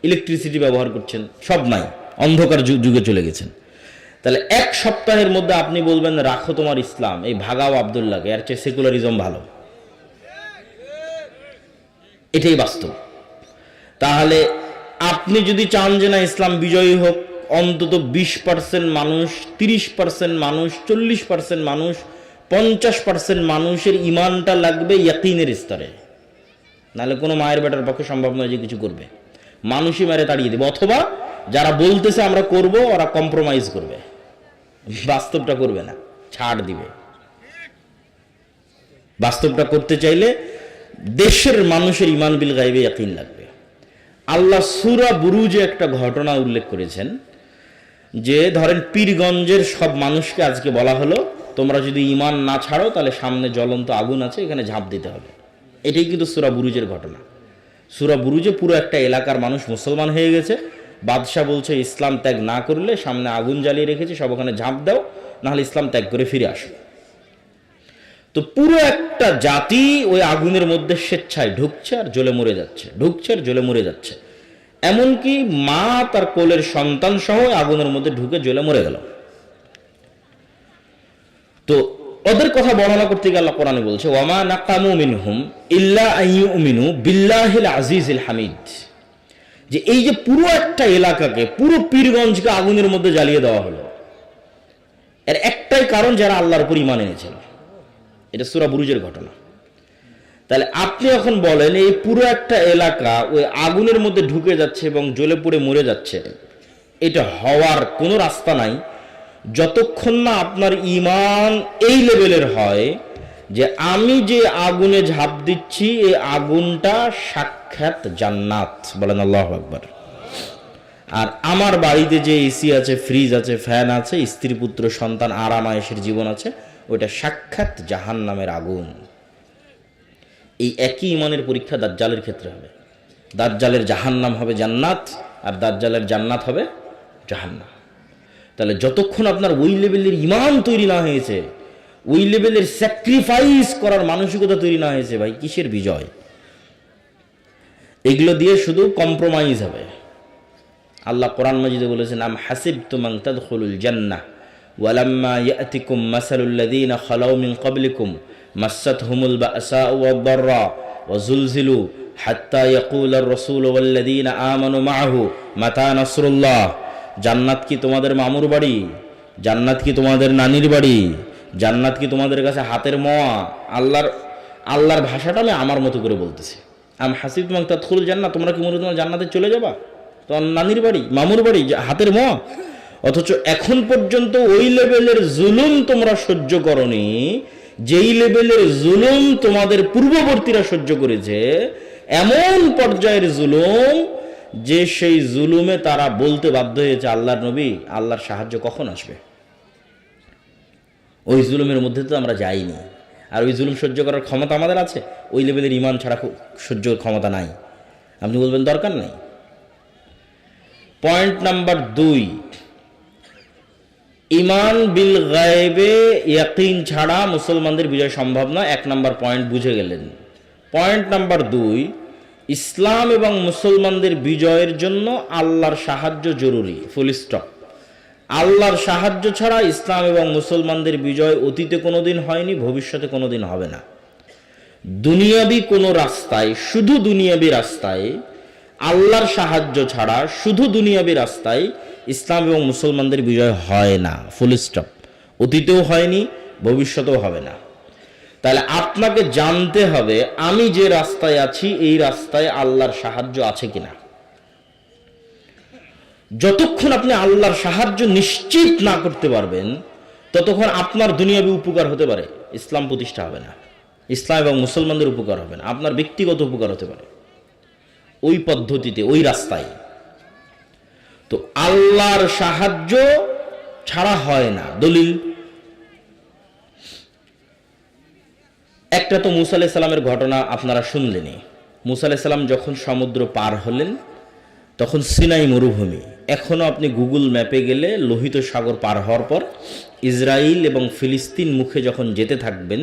ইলেকট্রিসিটি ব্যবহার করছেন, সব নাই, অন্ধকার যুগে চলে গেছেন। তাহলে এক সপ্তাহের মধ্যে আপনি বলবেন রাখো তোমার ইসলাম, এই ভাগাও আব্দুল্লাহকে, এর চেয়ে সেকুলারিজম ভালো। এটাই বাস্তব। তাহলে আপনি যদি চান যে না ইসলাম বিজয়ী হোক, অন্তত 20% মানুষ, 30% মানুষ, 40% মানুষ, 50% মানুষের ইমানটা লাগবে ইয়াকিনের স্তরে, নাহলে কোনো মায়ের বেটার পক্ষে সম্ভব নয় যে কিছু করবে। মানুষই মেরে তাড়িয়ে দেবে, অথবা যারা বলতেছে আমরা করব ওরা কম্প্রোমাইজ করবে, বাস্তবটা করবে না, ছাড় দিবে। বাস্তবটা করতে চাইলে দেশের মানুষের ইমান বিল গায়বে ইয়াকিন লাগবে। আল্লাহ সূরা বুরুজে একটা ঘটনা উল্লেখ করেছেন যে ধরেন পীরগঞ্জের সব মানুষকে আজকে বলা হলো তোমরা যদি ইমান না ছাড়ো তাহলে সামনে জ্বলন্ত আগুন আছে, এখানে ঝাঁপ দিতে হবে। এটাই কিন্তু সূরা বুরুজের ঘটনা। সূরা বুরুজে পুরো একটা এলাকার মানুষ মুসলমান হয়ে গেছে, বাদশাহ বলছে ইসলাম ত্যাগ না করলে সামনে আগুন জ্বালিয়ে রেখেছে, সব ওখানে ঝাঁপ দাও, নাহলে ইসলাম ত্যাগ করে ফিরে আসো। তো পুরো একটা জাতি ওই আগুনের মধ্যে স্বেচ্ছায় ঢুকছে আর জ্বলে মরে যাচ্ছে, ঢুকছে আর জ্বলে মরে যাচ্ছে। এমনকি মা তার কোলের সন্তান সহ আগুনের মধ্যে ঢুকে জ্বলে মরে গেল। তো ওদের কথা বর্ণনা করতে গিয়ে আল্লাহ কোরআনে বলছে ওয়ামা নাকামু মিনহুম ইল্লা আইয়ুমিনু বিল্লাহিল আজিজিল হামিদ, যে এই যে পুরো একটা এলাকাকে, পুরো পীরগঞ্জকে আগুনের মধ্যে জ্বালিয়ে দেওয়া হলো, এর একটাই কারণ যারা আল্লাহর উপর ঈমান এনেছিল। এটা সূরা বুরুজের ঘটনা। তাহলে আপনি এখন বলেন এই পুরো একটা এলাকা ওই আগুনের মধ্যে ঢুকে যাচ্ছে এবং জ্বলে পুড়ে মরে যাচ্ছে, এটা হওয়ার কোনো রাস্তা নাই যতক্ষণ না আপনার ঈমান এই লেভেলের হয় যে আমি যে আগুনে ঝাঁপ দিচ্ছি এই আগুনটা সাক্ষাৎ জান্নাত, বলেন আল্লাহু আকবার। আর আমার বাড়িতে যে এসি আছে, ফ্রিজ আছে, ফ্যান আছে, স্ত্রী পুত্র সন্তান আরাম আয়েশের জীবন আছে, ওইটা সাক্ষাৎ জাহান্নামের আগুন। এই একই ইমানের পরীক্ষা দাজ্জালের ক্ষেত্রে হবে। দাজ্জালের জাহান্নাম হবে জান্নাত, আর দাজ্জালের জান্নাত হবে জাহান্নাম। তাহলে যতক্ষণ আপনার ওই লেভেলের ইমান তৈরি না হয়েছে, ওই লেভেলের স্যাক্রিফাইস করার মানসিকতা তৈরি না হয়েছে, ভাই কিসের বিজয়? এগুলো দিয়ে শুধু কম্প্রোমাইজ হবে। আল্লাহ কোরআন মাজিদে বলেছেন আম হাসিবতুম আন তাদখুলুল জান্নাহ ওয়ালাম্মা ইয়াতিকুম মাসালুল লাযীনা খালাউ মিন ক্বাবলিকুম মাসাতহুমুল বাসাউ ওয়াদ-দাররা ওয়াজুলজিলু হাত্তা ইয়াকুলার রাসূলু ওয়াল্লাযীনা আমানু মাআহু মাতা নাসরুল্লাহ। জান্নাত কি তোমাদের মামুর বাড়ি? জান্নাত কি তোমাদের নানির বাড়ি? জান্নাত কি তোমাদের কাছে হাতের মোয়া? আল্লাহর ভাষাটা আমি আমার মতো করে বলতেছি। আম হাসিবতুম আন তাদখুলুল জান্নাহ, তোমরা কি মনে হয় তোমরা জান্নাতে চলে যাবা? তোমার নানির বাড়ি, মামুর বাড়ি, হাতের মোয়া। অথচ এখন পর্যন্ত ওই লেভেলের জুলুম তোমরা সহ্য করনি যেই লেভেলের জুলুম তোমাদের পূর্ববর্তীরা সহ্য করেছে। এমন পর্যায়ের জুলুম যে সেই জুলুমে তারা বলতে বাধ্য হয়েছে আল্লাহর নবী, আল্লাহর সাহায্য কখন আসবে? ওই জুলুমের মধ্যে তো আমরা যাইনি। আর ওই জুলুম সহ্য করার ক্ষমতা আমাদের আছে? ওই লেভেলের ইমান ছাড়া সহ্য ক্ষমতা নাই। আপনি বলবেন দরকার নাই। পয়েন্ট নাম্বার 2, ইমান বিল গায়েবে ইয়াকিন ছাড়া মুসলমানদের বিজয় সম্ভব না। 1 নম্বর পয়েন্ট বুঝে গেলেন। পয়েন্ট নাম্বার 2, ইসলাম এবং মুসলমানদের বিজয়ের জন্য আল্লাহর সাহায্য জরুরি, ফুল স্টপ। আল্লাহর সাহায্য ছাড়া ইসলাম এবং মুসলমানদের বিজয় অতীতে কোনোদিন হয়নি, ভবিষ্যতে কোনোদিন হবে না। দুনিয়াবি কোনো রাস্তায়, শুধু দুনিয়াবি রাস্তায় আল্লাহর সাহায্য ছাড়া, শুধু দুনিয়াবি রাস্তায় ইসলাম এবং মুসলমানদের বিজয় হয় না, ফুল স্টপ। অতীতেও হয়নি, ভবিষ্যতেও হবে না। তাহলে আপনাকে জানতে হবে আমি যে রাস্তায় আছি এই রাস্তায় আল্লাহর সাহায্য আছে কিনা। যতক্ষণ আপনি আল্লাহর সাহায্য নিশ্চিত না করতে পারবেন ততক্ষণ আপনার দুনিয়াবি উপকার হতে পারে, ইসলাম প্রতিষ্ঠা হবে না, ইসলাম এবং মুসলমানদের উপকার হবে না, আপনার ব্যক্তিগত উপকার হতে পারে ওই পদ্ধতিতে, ওই রাস্তায়। তো আল্লাহর সাহায্য ছাড়া হয় না। দলিল একটা তো মুসা আলাইহিস সালামের ঘটনা আপনারা শুনলেনই। মুসা আলাইহিস সালাম যখন সমুদ্র পার হলেন তখন সিনাই মরুভূমি, এখনো আপনি গুগল ম্যাপে গেলে লোহিত সাগর পার হওয়ার পর ইসরায়েল এবং ফিলিস্তিন মুখে যখন যেতে থাকবেন,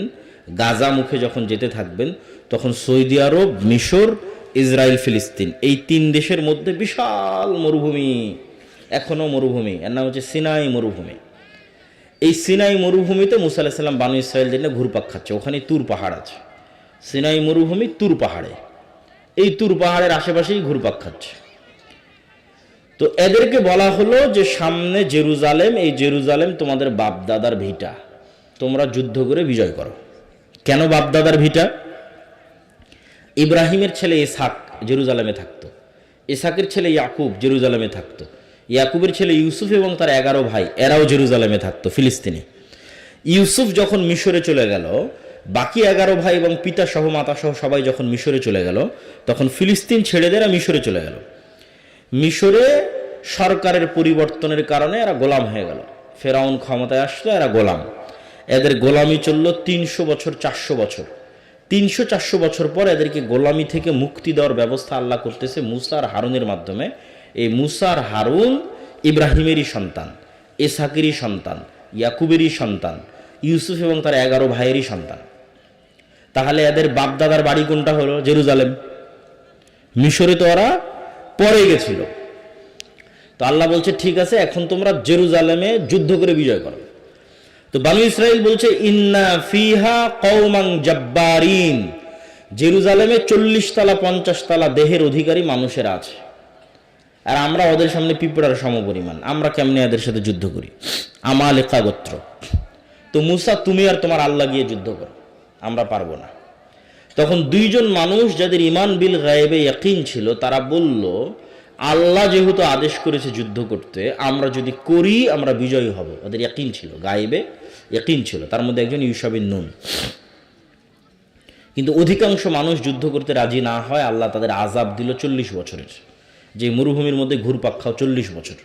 গাজা মুখে যখন যেতে থাকবেন, তখন সৌদি আরব, মিশর, ইসরায়েল, ফিলিস্তিন এই 3 দেশের মধ্যে বিশাল মরুভূমি, এখনো মরুভূমি, এর নাম হচ্ছে সিনাই মরুভূমি। এই সিনাই মরুভূমিতে মুসা আলাইহিস সালাম বানু ইসরায়েলদের নিয়ে ঘুরপাক খাচ্ছে। ওখানে তুর পাহাড় আছে, সিনাই মরুভূমি তুর পাহাড়ে, এই তুর পাহাড়ের আশেপাশেই ঘুরপাক খাচ্ছে। তো এদেরকে বলা হলো যে সামনে জেরুজালেম, এই জেরুজালেম তোমাদের বাপদাদার ভিটা, তোমরা যুদ্ধ করে বিজয় করো। কেন বাপদাদার ভিটা? ইব্রাহিমের ছেলে ইসহাক জেরুজালেমে থাকতো, ইসহাকের ছেলে ইয়াকুব জেরুজালেমে থাকতো, ইয়াকুবের ছেলে ইউসুফ এবং তার 11 ভাই এরাও জেরুজালেমে থাকতো, ফিলিস্তিনে। ইউসুফ যখন মিশরে চলে গেল, বাকি 11 ভাই এবং পিতা সহ মাতা সহ সবাই যখন মিশরে চলে গেল, তখন ফিলিস্তিন ছেড়ে দেরা মিশরে চলে গেল। মিশরে সরকারের পরিবর্তনের কারণে এরা গোলাম হয়ে গেল। ফেরাউন ক্ষমতায় আসলো, এরা গোলাম। এদের গোলামি চলল 300 বছর, 400 বছর। 300-400 বছর পর এদেরকে গোলামি থেকে মুক্তি দেওয়ার ব্যবস্থা আল্লাহ করতেছে মুসা আর হারুনের মাধ্যমে। এই মুসা আর হারুন ইব্রাহিমেরই সন্তান, ইসহাকেরই সন্তান, ইয়াকুবেরই সন্তান, ইউসুফ এবং তার 11 ভাইয়েরই সন্তান। তাহলে এদের বাপদাদার বাড়ি কোনটা হলো? জেরুজালেম। মিশরে তো ওরা পরে গেছিল। তো আল্লাহ বলছে ঠিক আছে, এখন তোমরা জেরুজালেমে যুদ্ধ করে বিজয় করো। তো বানু ইসরাইল বলছে ইন্না ফিহা কওমান জাব্বারিন, জেরুজালেমে 40 তলা 50 তলা দেহের অধিকারী মানুষেরা আছে, আর আমরা ওদের সামনে পিঁপড়ার সমপরিমাণ, আমরা কেমনে এদের সাথে যুদ্ধ করি? আমালেকা গোত্র। তো মুসা তুমি আর তোমার আল্লাহ গিয়ে যুদ্ধ করো, আমরা পারবো না। তখন 2 জন মানুষ যাদের ইমান বিল গায়েবে ইয়াকিন ছিল তারা বলল আল্লাহ যেহেতু আদেশ করেছে যুদ্ধ করতে, আমরা যদি করি আমরা বিজয়ী হব। ওদের ইয়াকিন ছিল, গায়েবে ইয়াকিন ছিল। তার মধ্যে একজন ইউশা বিন নুন। কিন্তু অধিকাংশ মানুষ যুদ্ধ করতে রাজি না হয়, আল্লাহ তাদের আযাব দিল 40 বছরের। যে মরুভূমির মধ্যে ঘুরপাক খাও 40 বছর,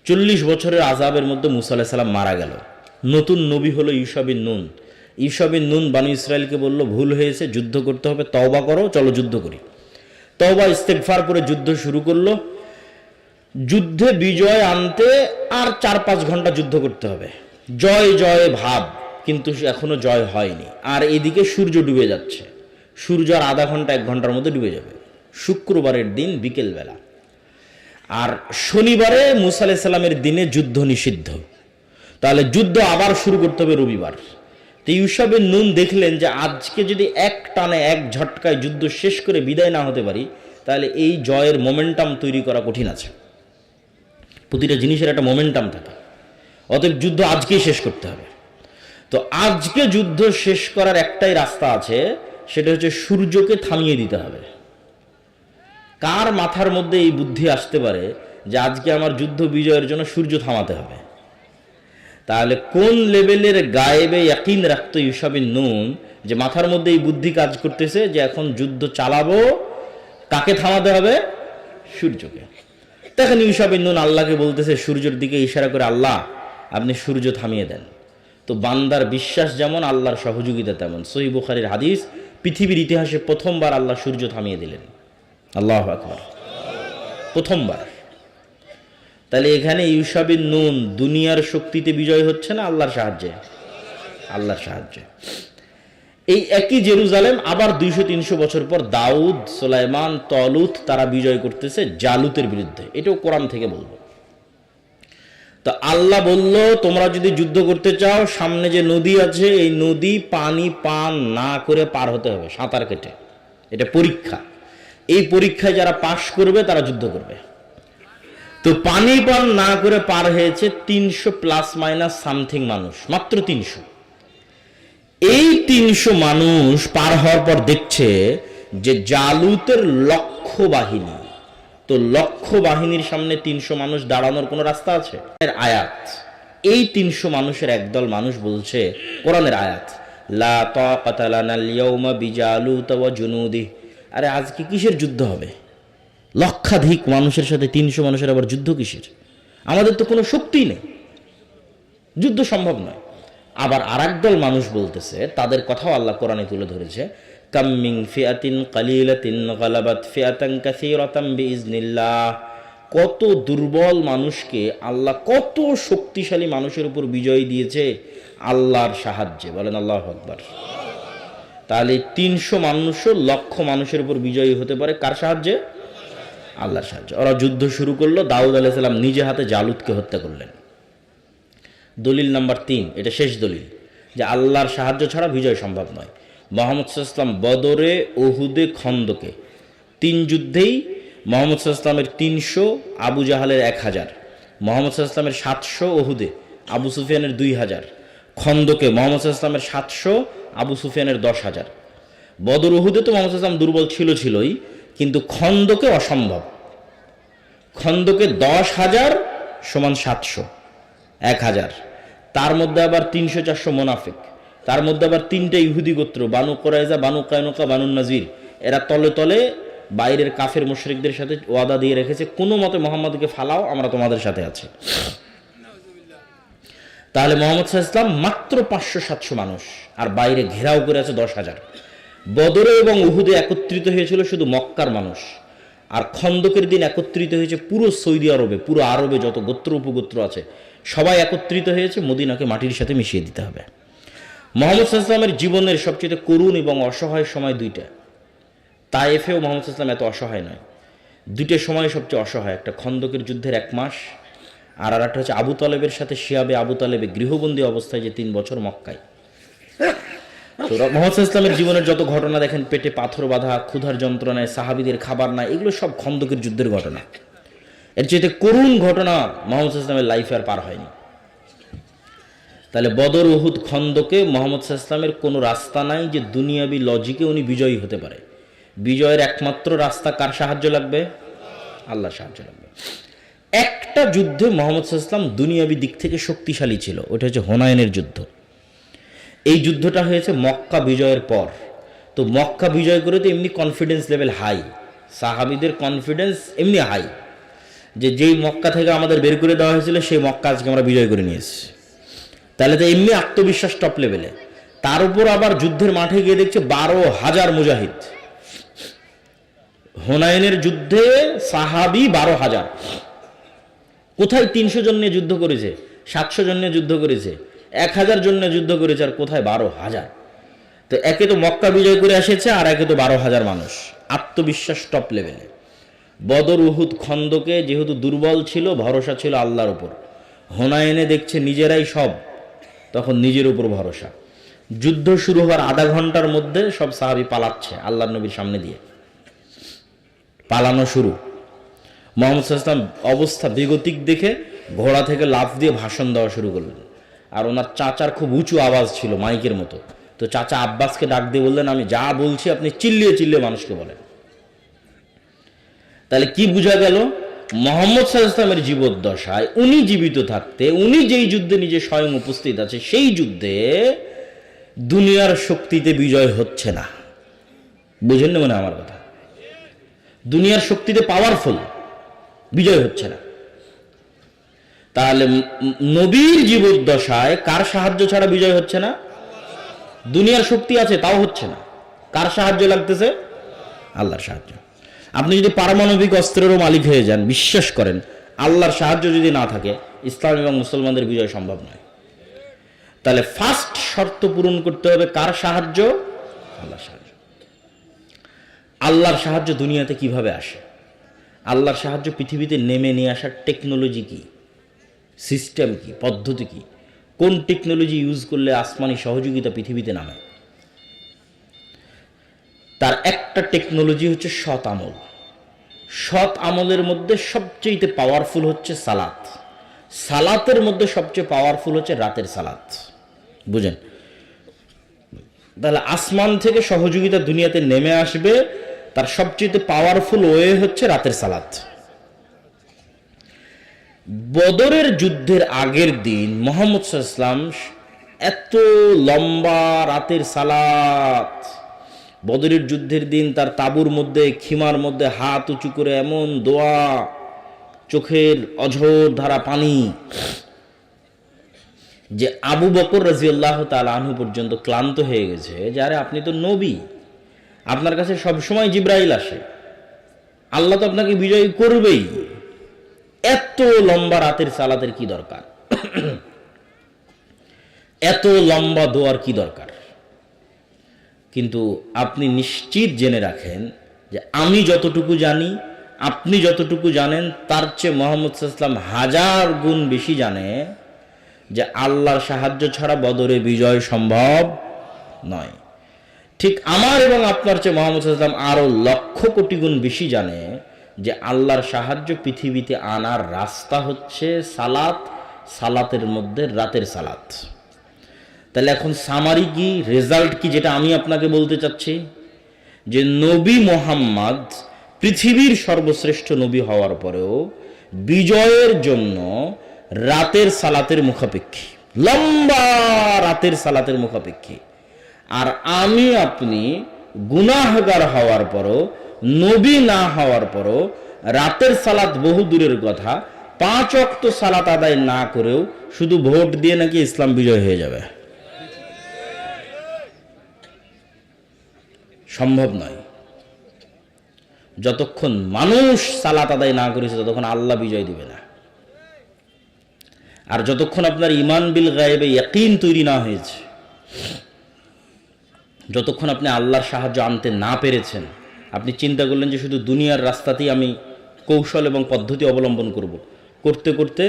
40 বছরের আযাবের মধ্যে মুসা আলাইহিস সালাম মারা গেল। নতুন নবী হলো ইউশা বিন নুন। ইউশা বিন নুন বানু ইসরায়েলকে বলল ভুল হয়েছে, যুদ্ধ করতে হবে, তওবা করো, চলো যুদ্ধ করি। তওবা ইস্তেগফার করে যুদ্ধ শুরু করলো। যুদ্ধে বিজয় আনতে আর 4-5 ঘন্টা যুদ্ধ করতে হবে, জয় জয় ভাব, কিন্তু এখনো জয় হয়নি। আর এদিকে সূর্য ডুবে যাচ্ছে, সূর্য আর আধা ঘন্টা 1 ঘন্টার মধ্যে ডুবে যাবে। শুক্রবারের দিন বিকেলবেলা, আর শনিবারে মুসা আলাইহিস সালামের দিনে যুদ্ধ নিষিদ্ধ। তাহলে যুদ্ধ আবার শুরু করতে হবে রবিবার। তো ইউশা বিন নুন দেখলেন যে আজকে যদি এক টানে এক ঝটকায় যুদ্ধ শেষ করে বিদায় না হতে পারি, তাহলে এই জয়ের মোমেন্টাম তৈরি করা কঠিন আছে। প্রতিটা জিনিসের একটা মোমেন্টাম থাকে, অতএব যুদ্ধ আজকেই শেষ করতে হবে। তো আজকে যুদ্ধ শেষ করার একটাই রাস্তা আছে, সেটা হচ্ছে সূর্যকে থামিয়ে দিতে হবে। কার মাথার মধ্যে এই বুদ্ধি আসতে পারে যে আজকে আমার যুদ্ধ বিজয়ের জন্য সূর্য থামাতে হবে? তাহলে কোন লেভেলের গায়েবে ইয়াকিন রাখতো ইউশা বিন নুন যে মাথার মধ্যে এই বুদ্ধি কাজ করতেছে যে এখন যুদ্ধ চালাবো, কাকে থামাতে হবে? সূর্যকে। তখন ইউশা বিন নুন আল্লাহকে বলতেছে, সূর্যের দিকে ইশারা করে, আল্লাহ আপনি সূর্য থামিয়ে দেন। তো বান্দার বিশ্বাস যেমন, আল্লাহর সহযোগিতা তেমন। সহিহ বুখারীর হাদিস, পৃথিবীর ইতিহাসে প্রথমবার আল্লাহ সূর্য থামিয়ে দিলেন। আল্লাহু আকবার, প্রথমবার। তাহলে এখানে ইউশাবিন নুন দুনিয়ার শক্তিতে বিজয় হচ্ছে না আল্লাহর সাহায্যে? আল্লাহর সাহায্যে। এই একই জেরুজালেম আবার 200-300 বছর পর দাউদ, সুলাইমান, তলুত তারা বিজয় করতেছে জালুতের বিরুদ্ধে। এটাও কোরআন থেকে বলবো। তো আল্লাহ বলল, তোমরা যদি যুদ্ধ করতে চাও, সামনে যে নদী আছে এই নদী পানি পান না করে পার হতে হবে, সাঁতার কেটে। এটা পরীক্ষা। এই পরীক্ষায় যারা পাশ করবে তারা যুদ্ধ করবে। তো পানি পান না করে পার হয়েছে 300 প্লাস মাইনাস সামথিং মানুষ, মাত্র 300। এই 300 মানুষ পার হওয়ার পর দেখছে যে জালুতের লক্ষ বাহিনী। তো লক্ষ বাহিনীর সামনে 300 মানুষ দাঁড়ানোর কোনো রাস্তা আছে? এর আয়াত, এই 300 মানুষের একদল মানুষ বলছে, কোরআনের আয়াত, লা তাকাতা লানাল ইয়াউমা বিজালুত ওয়া জুনুদি। আরে আজকে কিসের যুদ্ধ হবে? লক্ষাধিক মানুষের সাথে 300 মানুষের আবার যুদ্ধ কিসের? আমাদের তো কোনো শক্তিই নেই, যুদ্ধ সম্ভব নয়। আবার আরেকদল মানুষ বলতেছে, তাদের কথাও আল্লাহ কোরআনে তুলে ধরেছে, কাম মিন ফিআতিন কালিলাতিন গালাবাত ফিআতান কাসীরাতাম বিইজনিল্লাহ। কত দুর্বল মানুষকে আল্লাহ কত শক্তিশালী মানুষের উপর বিজয় দিয়েছে আল্লাহর সাহায্যে। বলেন আল্লাহু আকবার। তাহলে 300 মানুষও লক্ষ মানুষের উপর বিজয়ী হতে পারে কার সাহায্যে? আল্লাহর সাহায্যে। ওরা যুদ্ধ শুরু করলো, দাউদ আলাইহিস সালাম নিজে হাতে জালুতকে হত্যা করলেন। দলিল নাম্বার 3, এটা শেষ দলিল, যে আল্লাহর সাহায্য ছাড়া বিজয় সম্ভব নয়। মুহাম্মদ সাল্লাল্লাহু আলাইহি ওয়াসাল্লাম বদরে, উহুদে, খন্দকে 3 যুদ্ধেই মুহাম্মদ সাল্লাল্লাহু আলাইহি ওয়াসাল্লামের 300, আবু জাহালের 1000, মুহাম্মদ সাল্লাল্লাহু আলাইহি ওয়াসাল্লামের 700, উহুদে আবু সুফিয়ানের 2000, খন্দকে মুহাম্মদ সাল্লাল্লাহু আলাইহি ওয়াসাল্লামের 700, আবু সুফিয়ানের 10,000। বদর, উহুদে তো মুহাম্মদ সাল্লাল্লাহু আলাইহি ওয়াসাল্লাম দুর্বল ছিলই, কিন্তু খন্দকে অসম্ভব। খন্দকে 10,000 সমান 700, 1000। তার মধ্যে আবার 300-400 মোনাফিক, তার মধ্যে আবার 3টা ইহুদি গোত্র, বানু কুরাইজা, বানু কায়নুকা, বানু নাজির। এরা তলে তলে বাইরের কাফের মুশরিকদের সাথে ওয়াদা দিয়ে রেখেছে, কোনো মতে মোহাম্মদকে ফালাও, আমরা তোমাদের সাথে আছি। তাহলে মুহাম্মদ সাল্লাল্লাহু আলাইহি ওয়াসাল্লাম মাত্র 500-700 মানুষ, আর বাইরে ঘেরাও করে আছে 10,000। বদরে এবং উহুদে একত্রিত হয়েছিল শুধু মক্কার মানুষ, আর খন্দকের দিন একত্রিত হয়েছে পুরো সৌদি আরবে, পুরো আরবে যত গোত্র উপগোত্র আছে সবাই একত্রিত হয়েছে। মদিনাকে মাটির সাথে মিশিয়ে দিতে হবে। মুহাম্মদ সাল্লাল্লাহু আলাইহি ওয়াসাল্লামের জীবনের সবচেয়ে করুণ এবং অসহায় সময় 2টা। তায়েফেও মুহাম্মদ সাল্লাল্লাহু আলাইহি ওয়াসাল্লাম এত অসহায় নয়। 2টা সময় সবচেয়ে অসহায়, একটা খন্দকের যুদ্ধের 1 মাস, আর একটা হচ্ছে আবু তালেবের সাথে শিয়াবে আবু তালেবে গৃহবন্দী অবস্থায় যে 3 বছর মক্কায়। তো মুহাম্মদ সাল্লাল্লাহু আলাইহি ওয়াসাল্লামের জীবনের যত ঘটনা দেখেন, পেটে পাথর বাঁধা, ক্ষুধার যন্ত্রণায়, সাহাবীদের খাবার না, এগুলো সব খন্দকের যুদ্ধের ঘটনা। এর চাইতে করুণ ঘটনা মুহাম্মদ সাল্লাল্লাহু আলাইহি ওয়াসাল্লামের লাইফে আর পার হয়নি। তাহলে বদর, উহুদ, খন্দকে মুহাম্মদ সাল্লাল্লাহু আলাইহি ওয়াসাল্লামের কোনো রাস্তা নাই যে দুনিয়াবি লজিকে উনি বিজয়ী হতে পারে। বিজয়ের একমাত্র রাস্তা কার সাহায্য লাগবে? আল্লাহর সাহায্য লাগবে। একটা যুদ্ধে মুহাম্মদ সাল্লাল্লাহু আলাইহি ওয়াসাল্লাম দুনিয়াবি দিক থেকে শক্তিশালী ছিল, ওটা হচ্ছে হুনাইনের যুদ্ধ। এই যুদ্ধটা হয়েছে মক্কা বিজয়ের পর। তো মক্কা বিজয় করে তো এমনি কনফিডেন্স লেভেল হাই, সাহাবীদের কনফিডেন্স এমনি হাই, যে যেই মক্কা থেকে আমাদের বের করে দেওয়া হয়েছিল সেই মক্কা আজকে আমরা বিজয় করে নিয়েছি। তাহলে তো এমনি আত্মবিশ্বাস টপ লেভেলে। তার উপর আবার যুদ্ধের মাঠে গিয়ে দেখছে 12,000 মুজাহিদ। হুনাইনের যুদ্ধে সাহাবী 12,000। কোথায় 300 জন নিয়ে যুদ্ধ করেছে, 700 জন নিয়ে যুদ্ধ করেছে, 1000 জন নিয়ে যুদ্ধ করেছে, আর কোথায় 12,000। তো একে তো মক্কা বিজয় করে এসেছে, আর একে তো 12,000 মানুষ। আত্মবিশ্বাস টপ লেভেলে। বদর, উহুদ, খন্দকে যেহেতু দুর্বল ছিল, ভরসা ছিল আল্লাহর উপর। হুনাইনে দেখছে নিজেরাই সব, তখন নিজের উপর ভরসা। যুদ্ধ শুরু হওয়ার আধা ঘন্টার মধ্যে সব সাহাবী পালাচ্ছে আল্লাহর নবীর সামনে দিয়ে। পালানো শুরু। মুহাম্মদ সাল্লাল্লাহু আলাইহি ওয়াসাল্লাম অবস্থা বেগতিক দেখে ঘোড়া থেকে লাফ দিয়ে ভাষণ দেওয়া শুরু করলেন। আর ওনার চাচার খুব উঁচু আওয়াজ ছিল, মাইকের মতো। তো চাচা আব্বাসকে ডাক দিয়ে বললেন, আমি যা বলছি আপনি চিল্লিয়ে চিল্লিয়ে মানুষকে বলেন। তাহলে কি বোঝা গেল? মুহাম্মদ সাল্লাল্লাহু আলাইহি ওয়াসাল্লামের জীবদ্দশায় উনি জীবিত থাকতে, উনি যেই যুদ্ধে নিজে স্বয়ং উপস্থিত আছে, সেই যুদ্ধে দুনিয়ার শক্তিতে বিজয় হচ্ছে না। বুঝেন না মানে আমার কথা? দুনিয়ার শক্তিতে পাওয়ারফুল, বিজয় হচ্ছে না। তাহলে নবীর জীবদ্দশায় কার সাহায্য ছাড়া বিজয় হচ্ছে না? দুনিয়ার শক্তি আছে তাও হচ্ছে না, কার সাহায্য লাগতেছে? আল্লাহর সাহায্য। আপনি যদি পারমাণবিক অস্ত্রেরও মালিক হয়ে যান, বিশ্বাস করেন আল্লাহর সাহায্য যদি না থাকে ইসলাম এবং মুসলমানদের বিজয় সম্ভব নয়। তাহলে ফার্স্ট শর্ত পূরণ করতে হবে কার সাহায্য? আল্লাহর সাহায্য। আল্লাহর সাহায্য দুনিয়াতে কিভাবে আসে? আল্লাহর সাহায্য পৃথিবীতে নেমে নিয়ে আসার টেকনোলজি কি, সিস্টেম কি, পদ্ধতি কি, কোন টেকনোলজি ইউজ করলে আসমানি সহযোগিতা পৃথিবীতে নামে? তার একটা টেকনোলজি হচ্ছে সৎ আমল। সৎ আমলের মধ্যে সবচেয়ে পাওয়ারফুল হচ্ছে সালাত। সালাতের মধ্যে সবচেয়ে পাওয়ারফুল হচ্ছে রাতের সালাত। বুঝেন? তাহলে আসমান থেকে সহযোগিতা দুনিয়াতে নেমে আসবে, তার সবচেয়ে পাওয়ারফুল ওয়ে হচ্ছে রাতের সালাত। বদরের যুদ্ধের আগের দিন মুহাম্মদ সাল্লাল্লাহু আলাইহি ওয়াসাল্লাম এত লম্বা রাতের সালাত, বদরের যুদ্ধের দিন তার তাঁবুর মধ্যে খিমার মধ্যে হাত উঁচু করে এমন দোয়া, চোখের অঝোর ধারা পানি, যে আবু বকর রাদিয়াল্লাহু তাআলা আনহু পর্যন্ত ক্লান্ত হয়ে গেছে যে আরে আপনি তো নবী, আপনার কাছে সবসময় জিবরাইল আসে, আল্লাহ তো আপনাকে বিজয়ী করবেই, এত লম্বা রাতের সালাতের কি দরকার? এত লম্বা দোয়ার কি দরকার? কিন্তু আপনি নিশ্চিত জেনে রাখেন যে আমি যতটুকু জানি, আপনি যতটুকু জানেন, তার চেয়ে মুহাম্মদ সাল্লাল্লাহু আলাইহি ওয়াসাল্লাম হাজার গুণ বেশি জানে যে আল্লাহর সাহায্য ছাড়া বদরে বিজয় সম্ভব নয়। ঠিক আমার এবং আপনার চেয়ে মুহাম্মদ সাল্লাল্লাহু আলাইহি ওয়াসাল্লাম আরো লক্ষ কোটি গুণ বেশি জানে যে আল্লাহর সাহায্য পৃথিবীতে আনার রাস্তা হচ্ছে সালাত, সালাতের মধ্যে রাতের সালাত। তাহলে এখন সামারি কি, রেজাল্ট কি, যেটা আমি আপনাকে বলতে চাচ্ছি যে নবী মুহাম্মদ পৃথিবীর সর্বশ্রেষ্ঠ নবী হওয়ার পরেও বিজয়ের জন্য রাতের সালাতের মুখাপেক্ষী, লম্বা রাতের সালাতের মুখাপেক্ষী। আর আমি আপনি গুনাহগার হওয়ার পরও, নবী না হওয়ার পরও রাতের সালাত বহু দূরের কথা, 5 ওয়াক্ত সালাত আদায় না করেও শুধু ভোট দিয়ে নাকি ইসলাম বিজয় হয়ে যাবে, সম্ভব নয়। যতক্ষণ মানুষ সালাত আদায় না করেছে ততক্ষণ আল্লাহ বিজয় দিবে না। আর যতক্ষণ আপনার ইমান বিল গায়েবে ইয়াকিন তৈরি না হয়েছে, যতক্ষণ আপনি আল্লাহর সাহায্য আনতে না পেরেছেন, আপনি চিন্তা করলেন যে শুধু দুনিয়ার রাস্তাতেই আমি কৌশল এবং পদ্ধতি অবলম্বন করব, করতে করতে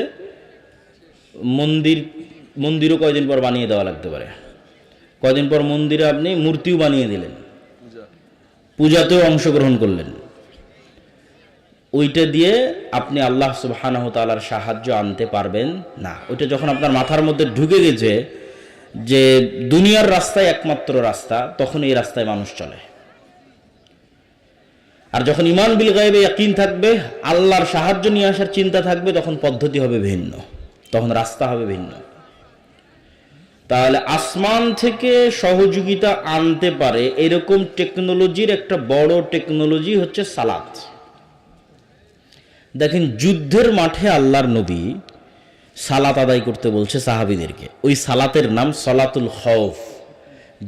মন্দিরও কয়দিন পর বানিয়ে দেওয়া লাগতে পারে, কয়দিন পর মন্দিরে আপনি মূর্তিও বানিয়ে দিলেন, পূজাতেও অংশগ্রহণ করলেন, ওইটা দিয়ে আপনি আল্লাহ সুবহানাহু ওয়া তাআলার সাহায্য আনতে পারবেন না। ওইটা যখন আপনার মাথার মধ্যে ঢুকে গেছে যে দুনিয়ার রাস্তায় একমাত্র রাস্তা, তখন এই রাস্তায় মানুষ চলে। আর যখন ইমান বিল গায়বে ইয়াকিন থাকবে, আল্লাহর সাহায্য নিয়ে আসার চিন্তা থাকবে, তখন পদ্ধতি হবে ভিন্ন, তখন রাস্তা হবে ভিন্ন। তাহলে আসমান থেকে সহযোগিতা আনতে পারে এরকম টেকনোলজির একটা বড় টেকনোলজি হচ্ছে সালাত। দেখেন যুদ্ধের মাঠে আল্লাহর নবী সালাত আদায় করতে বলছে সাহাবীদেরকে, ওই সালাতের নাম সলাতুল খৌফ,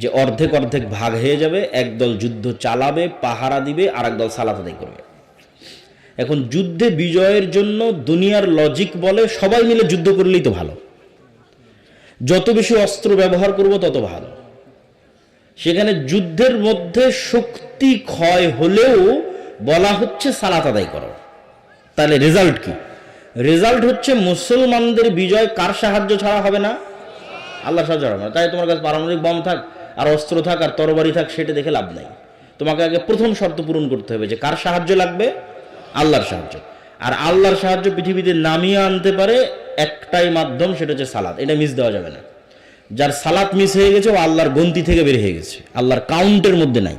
যে অর্ধেক অর্ধেক ভাগ হয়ে যাবে, একদল যুদ্ধ চালাবে, পাহারা দিবে, আর একদল সালাত আদায় করবে। এখন যুদ্ধে বিজয়ের জন্য দুনিয়ার লজিক বলে সবাই মিলে যুদ্ধ করলেই তো ভালো, যত বেশি অস্ত্র ব্যবহার করব তত ভালো। সেখানে যুদ্ধের মধ্যে শক্তি ক্ষয় হলেও বলা হচ্ছে সালাত আদায় করো। তাহলে রেজাল্ট কি? রেজাল্ট হচ্ছে মুসলমানদের বিজয় কার সাহায্য ছাড়া হবে না? আল্লাহর সাহায্য ছাড়া হবে না। তাই তোমার কাছে পারমাণবিক বম থাক আর অস্ত্র থাক আর তরবারি থাক, সেটা দেখে লাভ নাই। তোমাকে আগে প্রথম শর্ত পূরণ করতে হবে যে কার সাহায্য লাগবে? আল্লাহর সাহায্য। আর আল্লাহর সাহায্য পৃথিবীতে নামিয়ে আনতে পারে একটাই মাধ্যম, সেটা হচ্ছে সালাত। এটা মিস দেওয়া যাবে না। যার সালাত মিস হয়ে গেছে ও আল্লাহর গন্তি থেকে বের হয়ে গেছে, আল্লাহর কাউন্টের মধ্যে নাই।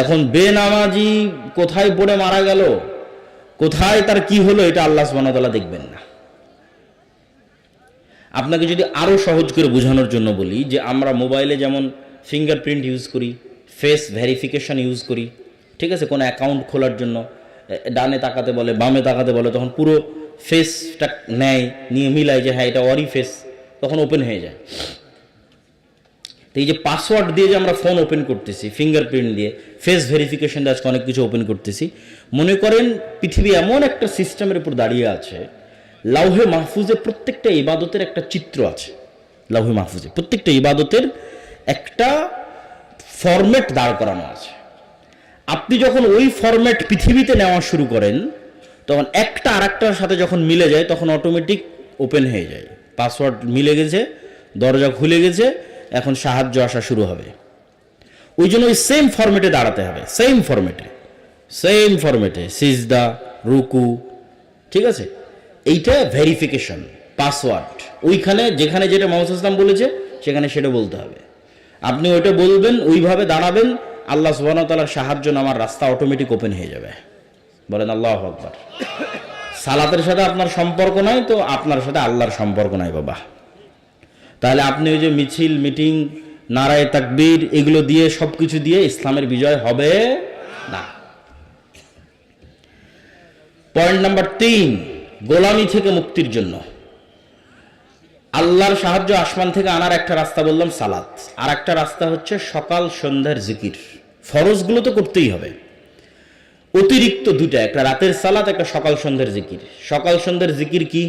এখন বেনামাজি কোথায় পড়ে মারা গেল, কোথায় তার কি হলো, এটা আল্লাহ সুবহানাহু ওয়া তাআলা দেখবেন না। আপনাকে যদি আরো সহজ করে বোঝানোর জন্য বলি, যে আমরা মোবাইলে যেমন ফিঙ্গারপ্রিন্ট ইউজ করি, ফেস ভেরিফিকেশন ইউজ করি, ঠিক আছে, কোনো অ্যাকাউন্ট খোলার জন্য ডানে তাকাতে বলে, বামে তাকাতে বলে, তখন পুরো ফেসটা নেয়, নিয়ে মিলায় যে হ্যাঁ এটা ওরই ফেস, তখন ওপেন হয়ে যায়। তো এই যে পাসওয়ার্ড দিয়ে যে আমরা ফোন ওপেন করতেছি, ফিঙ্গারপ্রিন্ট দিয়ে, ফেস ভেরিফিকেশন দিয়ে আজকে অনেক কিছু ওপেন করতেছি। মনে করেন পৃথিবী এমন একটা সিস্টেমের উপর দাঁড়িয়ে আছে, লাউহে মাহফুজে প্রত্যেকটা ইবাদতের একটা চিত্র আছে। লাউহে মাহফুজে প্রত্যেকটা ইবাদতের একটা ফরম্যাট দাঁড় করানো আছে। আপনি যখন ওই ফরম্যাট পৃথিবীতে নেওয়া শুরু করেন, তখন একটা আর একটার সাথে যখন মিলে যায় তখন অটোমেটিক ওপেন হয়ে যায়। পাসওয়ার্ড মিলে গেছে, দরজা খুলে গেছে, এখন সাহায্য আসা শুরু হবে। ওই জন্য ওই সেম ফরম্যাটে দাঁড়াতে হবে, সেম ফরম্যাটে সিজদা, রুকু, ঠিক আছে? এইটা ভেরিফিকেশন, পাসওয়ার্ড। ওইখানে যেখানে যেটা মুহাম্মদ ইসলাম বলেছে সেখানে সেটা বলতে হবে। আপনি ওইটা বলবেন, ওইভাবে দাঁড়াবেন, আল্লাহ সুবহানাহু ওয়া তাআলার সাহায্য নামার রাস্তা অটোমেটিক ওপেন হয়ে যাবে। বলেন আল্লাহু আকবার। সালাতের সাথে আপনার সম্পর্ক নাই তো আপনার সাথে আল্লাহর সম্পর্ক নাই বাবা। তাহলে আপনি ওই যে মিছিল, মিটিং, নারায়ে তাকবীর এগুলো দিয়ে, সব কিছু দিয়ে ইসলামের বিজয় হবে না। পয়েন্ট নাম্বার 3, গোলামি থেকে মুক্তির জন্য আল্লাহর সাহায্য আসমান থেকে আনার একটা রাস্তা বললাম সালাত, আর একটা রাস্তা হচ্ছে সকাল সন্ধ্যার জিকির। ফরজগুলো তো করতেই হবে, অতিরিক্ত দুটা, একটা রাতের সালাত, একটা সকাল সন্ধ্যার জিকির। সকাল সন্ধ্যার জিকির কি?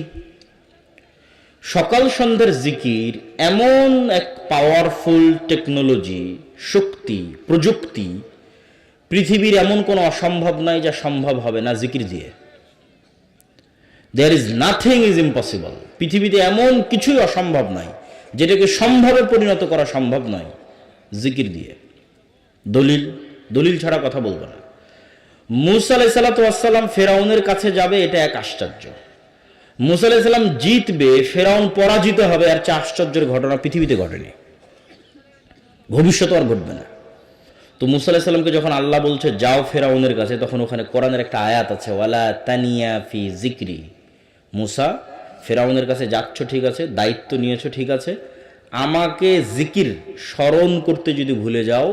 সকাল সন্ধ্যার জিকির এমন এক পাওয়ারফুল টেকনোলজি, শক্তি, প্রযুক্তি, পৃথিবীর এমন কোনো অসম্ভব নাই যা সম্ভব হবে না জিকির দিয়ে। There is nothing is impossible. পৃথিবীতে এমন কিছুই অসম্ভব নয় যেটাকে সম্ভবে পরিণত করা সম্ভব নয় জিকির দিয়ে। দলিল ছাড়া কথা বলবো না। মুসা আলাইহিস সালাতু ওয়াস সালাম ফেরাউনের কাছে যাবে, এটা এক আশ্চর্য। মুসা আলাইহিস সালাম জিতবে, ফেরাউন পরাজিত হবে, আর চেয়ে আশ্চর্যের ঘটনা পৃথিবীতে ঘটেনি, ভবিষ্যতে আর ঘটবে না। তো মুসা আলাইহিস সালামকে যখন আল্লাহ বলছে যাও ফেরাউনের কাছে, তখন ওখানে কোরআনের একটা আয়াত আছে, ওয়ালা তানিয়া ফি জিকরি। মুসা, ফেরাউনের কাছে যাচ্ছ ঠিক আছে, দায়িত্ব নিয়েছো ঠিক আছে, আমাকে জিকির স্মরণ করতে যদি ভুলে যাও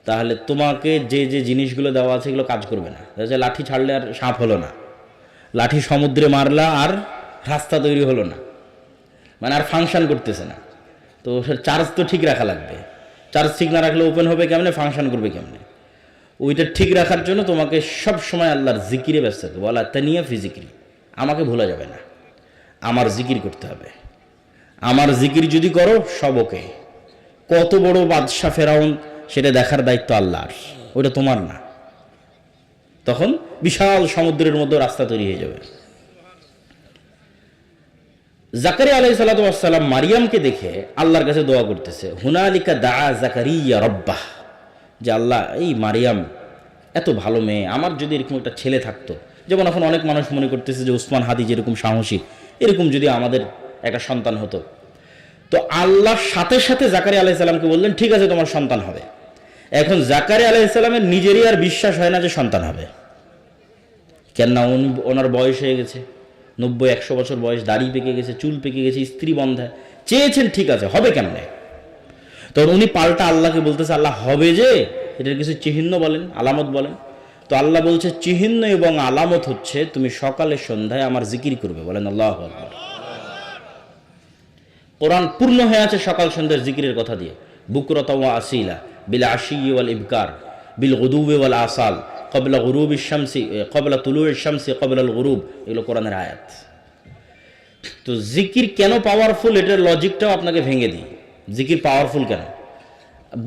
তাহলে তোমাকে যে যে জিনিসগুলো দেওয়া আছে এগুলো কাজ করবে না। লাঠি ছাড়লে আর সাপ হলো না, লাঠি সমুদ্রে মারলা আর রাস্তা তৈরি হলো না, মানে আর ফাংশন করতেছে না। তো চার্জ তো ঠিক রাখা লাগবে, চার্জ ঠিক না রাখলে ওপেন হবে কেমনে, ফাংশন করবে কেমনে? ওইটা ঠিক রাখার জন্য তোমাকে সব সময় আল্লাহর জিকিরে ব্যস্ত থাকবে। বলা তানিয়া ফি জিকিরি, আমাকে ভোলা যাবে না, আমার জিকির করতে হবে। আমার জিকির যদি করো সব ওকে। কত বড় বাদশা ফেরাউন, সেটা দেখার দায়িত্ব আল্লাহর, ওটা তোমার না। তখন বিশাল সমুদ্রের মধ্যে রাস্তা তৈরি হয়ে যাবে। জাকারিয়া আলাইহিস সালাতু ওয়াস সালাম মারিয়ামকে দেখে আল্লাহর কাছে দোয়া করতেছে, হুনালিকা দাআ জাকারিয়া রাব্বাহ, যে আল্লাহ এই মারিয়াম এত ভালো মেয়ে, আমার যদি এরকম একটা ছেলে থাকতো, যেমন এখন অনেক মানুষ মনে করতেছে যে উসমান হাদি যেরকম সাহসী, এরকম যদি আমাদের একটা সন্তান হতো। তো আল্লাহর সাথে সাথে জাকারিয়া আলাইহিস সালামকে বললেন ঠিক আছে তোমার সন্তান হবে। এখন জাকারিয়া আলাইহিস সালামের নিজেরই আর বিশ্বাস হয় না যে সন্তান হবে। কেননা ওনার বয়স হয়ে গেছে 90-100 বছর বয়স, দাড়ি পেকে গেছে, চুল পেকে গেছে, স্ত্রী বন্ধায়, চেয়েছেন ঠিক আছে, হবে কেমনে? তখন উনি পাল্টা আল্লাহকে বলতেছে আল্লাহ হবে যে, এটার কিছু চিহ্ন বলেন, আলামত বলেন। তো আল্লাহ বলছে চিহ্ন এবং আলামত হচ্ছে তুমি সকালে সন্ধ্যায় আমার জিকির করবে। বলেন আল্লাহু আকবার। কোরআন পূর্ণ হয়ে আছে সকাল সন্ধ্যার জিকিরের কথা দিয়ে। বুকরাতা ওয়া আসিলা বিল আশি ওয়াল ইবকার বিল গুদুবি ওয়াল আসাল ক্বাবলা গুরুবিশ শামসি ক্বাবলা তুলুইশ শামসি ক্বাবলাল গুরুব, এগুলো কোরআনের আয়াত। তো জিকির কেন পাওয়ারফুল, এটার লজিকটাও আপনাকে ভেঙে দিই। জিকির পাওয়ারফুল কেন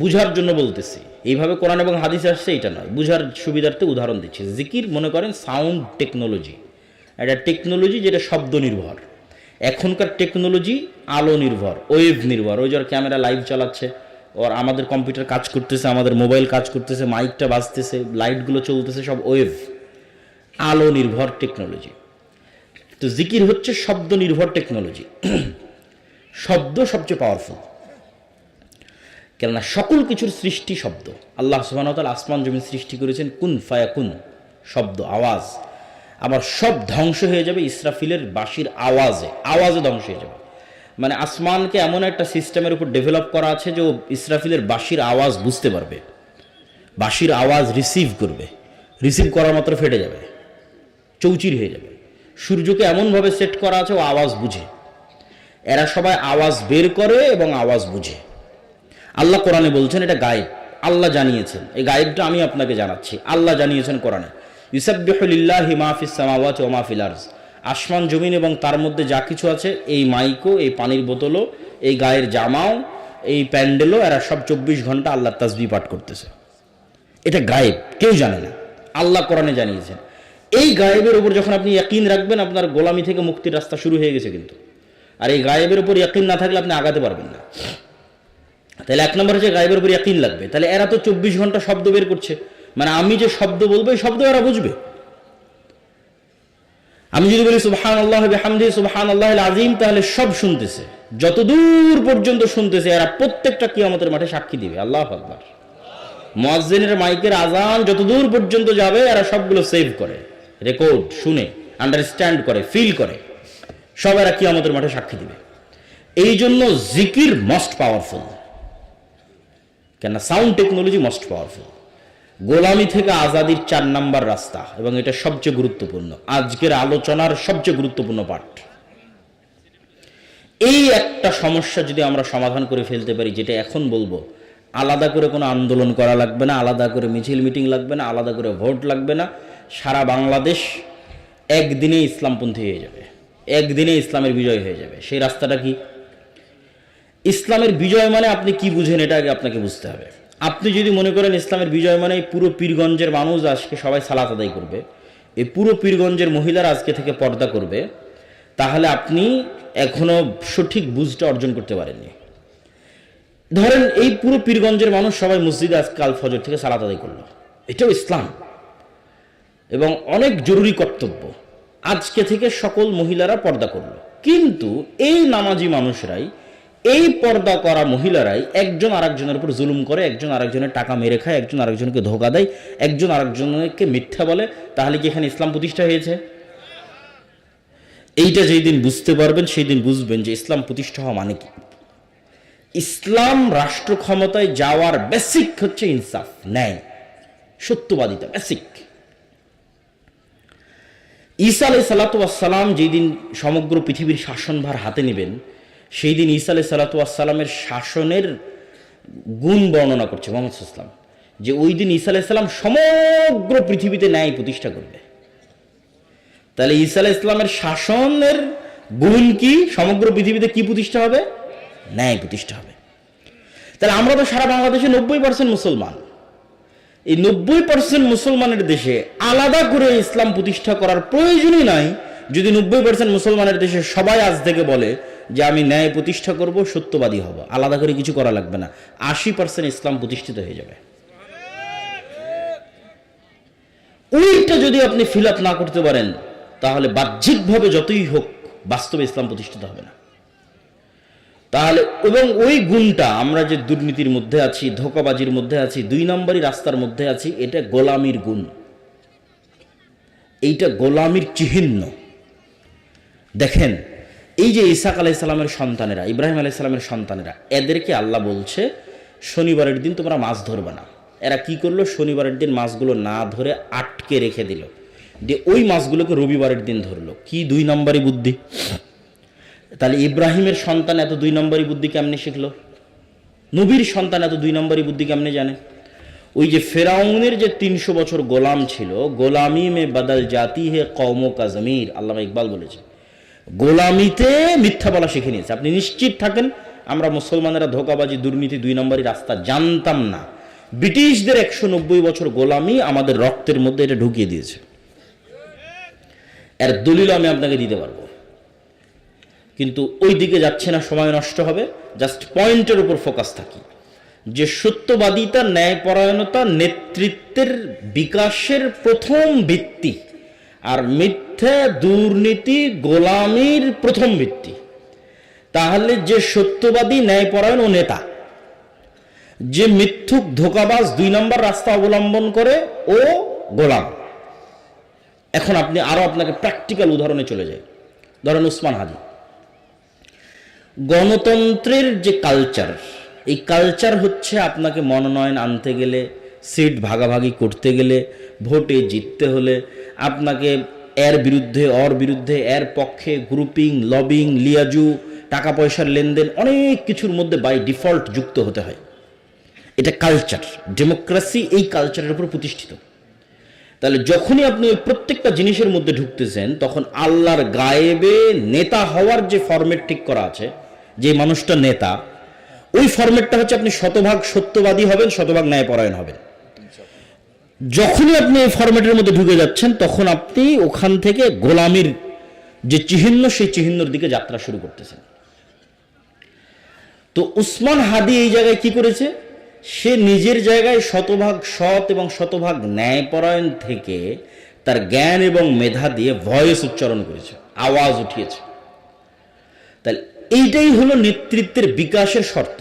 বুঝার জন্য বলতেছি। এইভাবে কোরআন এবং হাদিস আসছে এটা নয়, বুঝার সুবিধার্থে উদাহরণ দিচ্ছি। জিকির মনে করেন সাউন্ড টেকনোলজি, একটা টেকনোলজি যেটা শব্দ নির্ভর। এখনকার টেকনোলজি আলো নির্ভর, ওয়েভ নির্ভর। ওই যার ক্যামেরা লাইভ চালাচ্ছে, ওর আমাদের কম্পিউটার কাজ করতেছে, আমাদের মোবাইল কাজ করতেছে, মাইকটা বাজতেছে, লাইটগুলো চলতেছে, সব ওয়েভ, আলো নির্ভর টেকনোলজি। তো জিকির হচ্ছে শব্দ নির্ভর টেকনোলজি। শব্দ সবচেয়ে পাওয়ারফুল, কেননা সকল কিছুর সৃষ্টি শব্দ। আল্লাহ সুবহানাহু ওয়া তাআলা আসমান জমিন সৃষ্টি করেছেন কুন ফায়াকুন, শব্দ, আওয়াজ। আবার সব ধ্বংস হয়ে যাবে ইসরাফিলের বাঁশির আওয়াজে ধ্বংস হয়ে যাবে। মানে আসমানকে এমন একটা সিস্টেমের উপর ডেভেলপ করা আছে যে ও ইসরাফিলের বাঁশির আওয়াজ বুঝতে পারবে, বাঁশির আওয়াজ রিসিভ করবে, রিসিভ করার মাত্র ফেটে যাবে, চৌচির হয়ে যাবে। সূর্যকে এমনভাবে সেট করা আছে ও আওয়াজ বুঝে। এরা সবাই আওয়াজ বের করে এবং আওয়াজ বুঝে। আল্লাহ কোরআনে বলছেন এটা গায়েব, আল্লাহ জানিয়েছেন। এই গায়েবটা আমি আপনাকে জানাচ্ছি, আল্লাহ জানিয়েছেন কোরআনে। ইউসাব্বিহু লিল্লাহি মা ফিস সামাওয়াতি ওয়া মা ফিল আরজ। আসমান জমিন এবং তার মধ্যে যা কিছু আছে, এই মাইকও, এই পানির বোতলও, এই গায়ের জামাও, এই প্যান্ডেলও, এরা সব 24 ঘন্টা আল্লাহর তাসবিহ পাঠ করতেছে। এটা গায়েব, কেউ জানে না, আল্লাহ কোরআনে জানিয়েছেন। এই গায়েবের উপর যখন আপনি ইয়াকিন রাখবেন, আপনার গোলামি থেকে মুক্তির রাস্তা শুরু হয়ে গেছে কিন্তু। আর এই গায়েবের উপর ইয়াকিন না থাকলে আপনি আগাতে পারবেন না। তাহলে এক নম্বর হচ্ছে গায়েবের উপর ইয়াকিন লাগবে। তাহলে এরা তো 24 ঘন্টা শব্দ বের করছে, মানে আমি যে শব্দ বলবো এই শব্দ এরা বুঝবে। আমি যদি বলি সুবহানাল্লাহি ওয়া বিহামদিহি সুবহানাল্লাহিল আযীম, তাহলে সব শুনতেছে, যতদূর পর্যন্ত শুনতেছে এরা প্রত্যেকটা কিয়ামতের মাঠে সাক্ষী দিবে। আল্লাহু আকবার। মুয়াজ্জিনের মাইকের আজান যতদূর পর্যন্ত যাবে এরা সবগুলো সেভ করে, রেকর্ড, শুনে, আন্ডারস্ট্যান্ড করে, ফিল করে, সব এরা কিয়ামতের মাঠে সাক্ষী দিবে। এই জন্য জিকির মোস্ট পাওয়ারফুল, কেন সাউন্ড টেকনোলজি মোস্ট পাওয়ারফুল। গোলামি থেকে আজাদির 4 নাম্বার রাস্তা, এবং এটা সবচেয়ে গুরুত্বপূর্ণ, আজকের আলোচনার সবচেয়ে গুরুত্বপূর্ণ পার্ট। এই একটা সমস্যা যদি আমরা সমাধান করে ফেলতে পারি, যেটা এখন বলবো, আলাদা করে কোনো আন্দোলন করা লাগবে না, আলাদা করে মিছিল মিটিং লাগবে না, আলাদা করে ভোট লাগবে না, সারা বাংলাদেশ একদিনে ইসলামপন্থী হয়ে যাবে, একদিনে ইসলামের বিজয় হয়ে যাবে। সেই রাস্তাটা কি? ইসলামের বিজয় মানে আপনি কি বুঝেন এটা আগে আপনাকে বুঝতে হবে। আপনি যদি মনে করেন ইসলামের বিজয় মানে পুরো পীরগঞ্জের মানুষ আজকে সবাই সালাত আদায় করবে, এই পুরো পীরগঞ্জের মহিলারা আজকে থেকে পর্দা করবে, তাহলে আপনি এখনো সঠিক বুঝটা অর্জন করতে পারেননি। ধরেন এই পুরো পীরগঞ্জের মানুষ সবাই মসজিদে আজকাল ফজর থেকে সালাত আদায় করলো, এটাও ইসলাম এবং অনেক জরুরি কর্তব্য। আজকে থেকে সকল মহিলারা পর্দা করলো, কিন্তু এই নামাজি মানুষরাই, এই পর্দা করা মহিলারাই একজন আরেকজনের উপর জুলুম করে, একজন আরেকজনের টাকা মেরে খায়, একজন আরেকজনকে ধোকা দেয়, একজন আরেকজনকে মিথ্যা বলে। তাহলে কি এখানে ইসলাম প্রতিষ্ঠা হয়েছে? এইটা যেই দিন বুঝতে পারবেন সেই দিন বুঝবেন যে ইসলাম প্রতিষ্ঠা হওয়া মানে কি। ইসলাম রাষ্ট্র ক্ষমতায় যাওয়ার বেসিক হচ্ছে ইনসাফ, ন্যায়, সত্যবাদিতা, বেসিক। ঈসা আলাইহিস সালাতু ওয়াস সালাম যেই দিন সমগ্র পৃথিবীর শাসনভার হাতে নেবেন, সেই দিন ঈসা আলাইহিস সালাতু ওয়াস সালামের শাসনের গুণ বর্ণনা করছে মুহাম্মদ সাল্লাল্লাহু আলাইহি ওয়াসাল্লাম, যে ওই দিন ঈসা আলাইহিস সালাম সমগ্র পৃথিবীতে ন্যায় প্রতিষ্ঠা করবে। তাহলে ঈসা আলাইহিস সালামের শাসনের গুণ কি? সমগ্র পৃথিবীতে কি প্রতিষ্ঠা হবে? ন্যায় প্রতিষ্ঠা হবে। তাহলে আমরা তো সারা বাংলাদেশে 90% মুসলমান। এই 90% মুসলমানের দেশে আলাদা করে ইসলাম প্রতিষ্ঠা করার প্রয়োজনই নাই। যদি 90% মুসলমানের দেশে সবাই আজ থেকে বলে যে আমি ন্যায় প্রতিষ্ঠা করব, সত্যবাদী হব, আলাদা করে কিছু করা লাগবে না, 80% ইসলাম প্রতিষ্ঠিত হয়ে যাবে। ওইটা যদি আপনি ফিল আপ না করতে পারেন, তাহলে বাহ্যিকভাবে যতই হোক বাস্তবে ইসলাম প্রতিষ্ঠিত হবে না। তাহলে এবং ওই গুণটা, আমরা যে দুর্নীতির মধ্যে আছি, ধোঁকাবাজির মধ্যে আছি, 2 নম্বরই রাস্তার মধ্যে আছি, এটা গোলামির গুণ, এইটা গোলামির চিহ্ন। দেখেন এই যে ইসহাক আলাইহিস সালামের সন্তানেরা, ইব্রাহিম আলাইহিস সালামের সন্তানেরা, এদেরকে আল্লাহ বলছে শনিবারের দিন তোমরা মাছ ধরবে না। এরা কি করলো? শনিবারের দিন মাছগুলো না ধরে আটকে রেখে দিল, দিয়ে ওই মাছগুলোকে রবিবারের দিন ধরলো। কি 2 নম্বরই বুদ্ধি! তাহলে ইব্রাহিমের সন্তান এত 2 নম্বরই বুদ্ধি কেমনে শিখলো? নবীর সন্তান এত 2 নম্বরই বুদ্ধি কেমনে জানে? ওই যে ফেরাউনের যে 300 বছর গোলাম ছিল, গোলামি মে বদল জাতি হে কওমো কা জমির, আল্লামা ইকবাল বলেছে, গোলামিতে মিথ্যা বলা শিখে নিয়েছে। আপনি নিশ্চিত থাকেন আমরা মুসলমানেরা ধোঁকাবাজি, দুর্নীতি, 2 নম্বরই রাস্তা জানতাম না। ব্রিটিশদের 190 বছর গোলামি আমাদের রক্তের মধ্যে এটা ঢুকিয়ে দিয়েছে। এর দলিল আমি আপনাকে দিতে পারবো, কিন্তু ওই দিকে যাচ্ছে না, সময় নষ্ট হবে। জাস্ট পয়েন্টের উপর ফোকাস থাকি, যে সত্যবাদিতা, ন্যায়পরায়ণতা নেতৃত্বের বিকাশের প্রথম ভিত্তি, আর মিথ্যা, দুর্নীতি, গোলামির প্রথম ভিত্তি। তাহলে যে সত্যবাদী, ন্যায়পরায়ণ ও নেতা, যে মিথ্যুক, ধোঁকাবাজ, 2 নম্বর রাস্তা অবলম্বন করে ও গোলাম। এখন আপনি আরো আপনাকে প্র্যাকটিক্যাল উদাহরণে চলে যাই। ধরেন উসমান হাদি, গণতন্ত্রের যে কালচার, এই কালচার হচ্ছে আপনাকে মনোনয়ন আনতে গেলে, সিট ভাগাভাগি করতে গেলে, ভোটে জিততে হলে আপনাকে এর বিরুদ্ধে, ওর বিরুদ্ধে, এর পক্ষে, গ্রুপিং, লবিং, লিয়াজু, টাকা পয়সার লেনদেন, অনেক কিছুর মধ্যে বাই ডিফল্ট যুক্ত হতে হয়। এটা কালচার, ডেমোক্রেসি এই কালচারের উপর প্রতিষ্ঠিত। তাহলে যখনই আপনি ওই প্রত্যেকটা জিনিসের মধ্যে ঢুকতেছেন, তখন আল্লাহর গায়েবে নেতা হওয়ার যে ফরম্যাট ঠিক করা আছে, যে মানুষটা নেতা, ওই ফরম্যাটটা হচ্ছে আপনি শতভাগ সত্যবাদী হবেন, শতভাগ ন্যায়পরায়ণ হবেন। যখনই আপনি এই ফরম্যাটের মধ্যে ঢুকে যাচ্ছেন, তখন আপনি ওখান থেকে গোলামির যে চিহ্ন, সেই চিহ্নর দিকে যাত্রা শুরু করতেছেন। তো উসমান হাদি এই জায়গায় কি করেছে? সে নিজের জায়গায় শতভাগ সৎ এবং শতভাগ ন্যায়পরায়ণ থেকে তার জ্ঞান এবং মেধা দিয়ে ভয়েস উচ্চারণ করেছে, আওয়াজ উঠিয়েছে। তাহলে এইটাই হলো নেতৃত্বের বিকাশের শর্ত।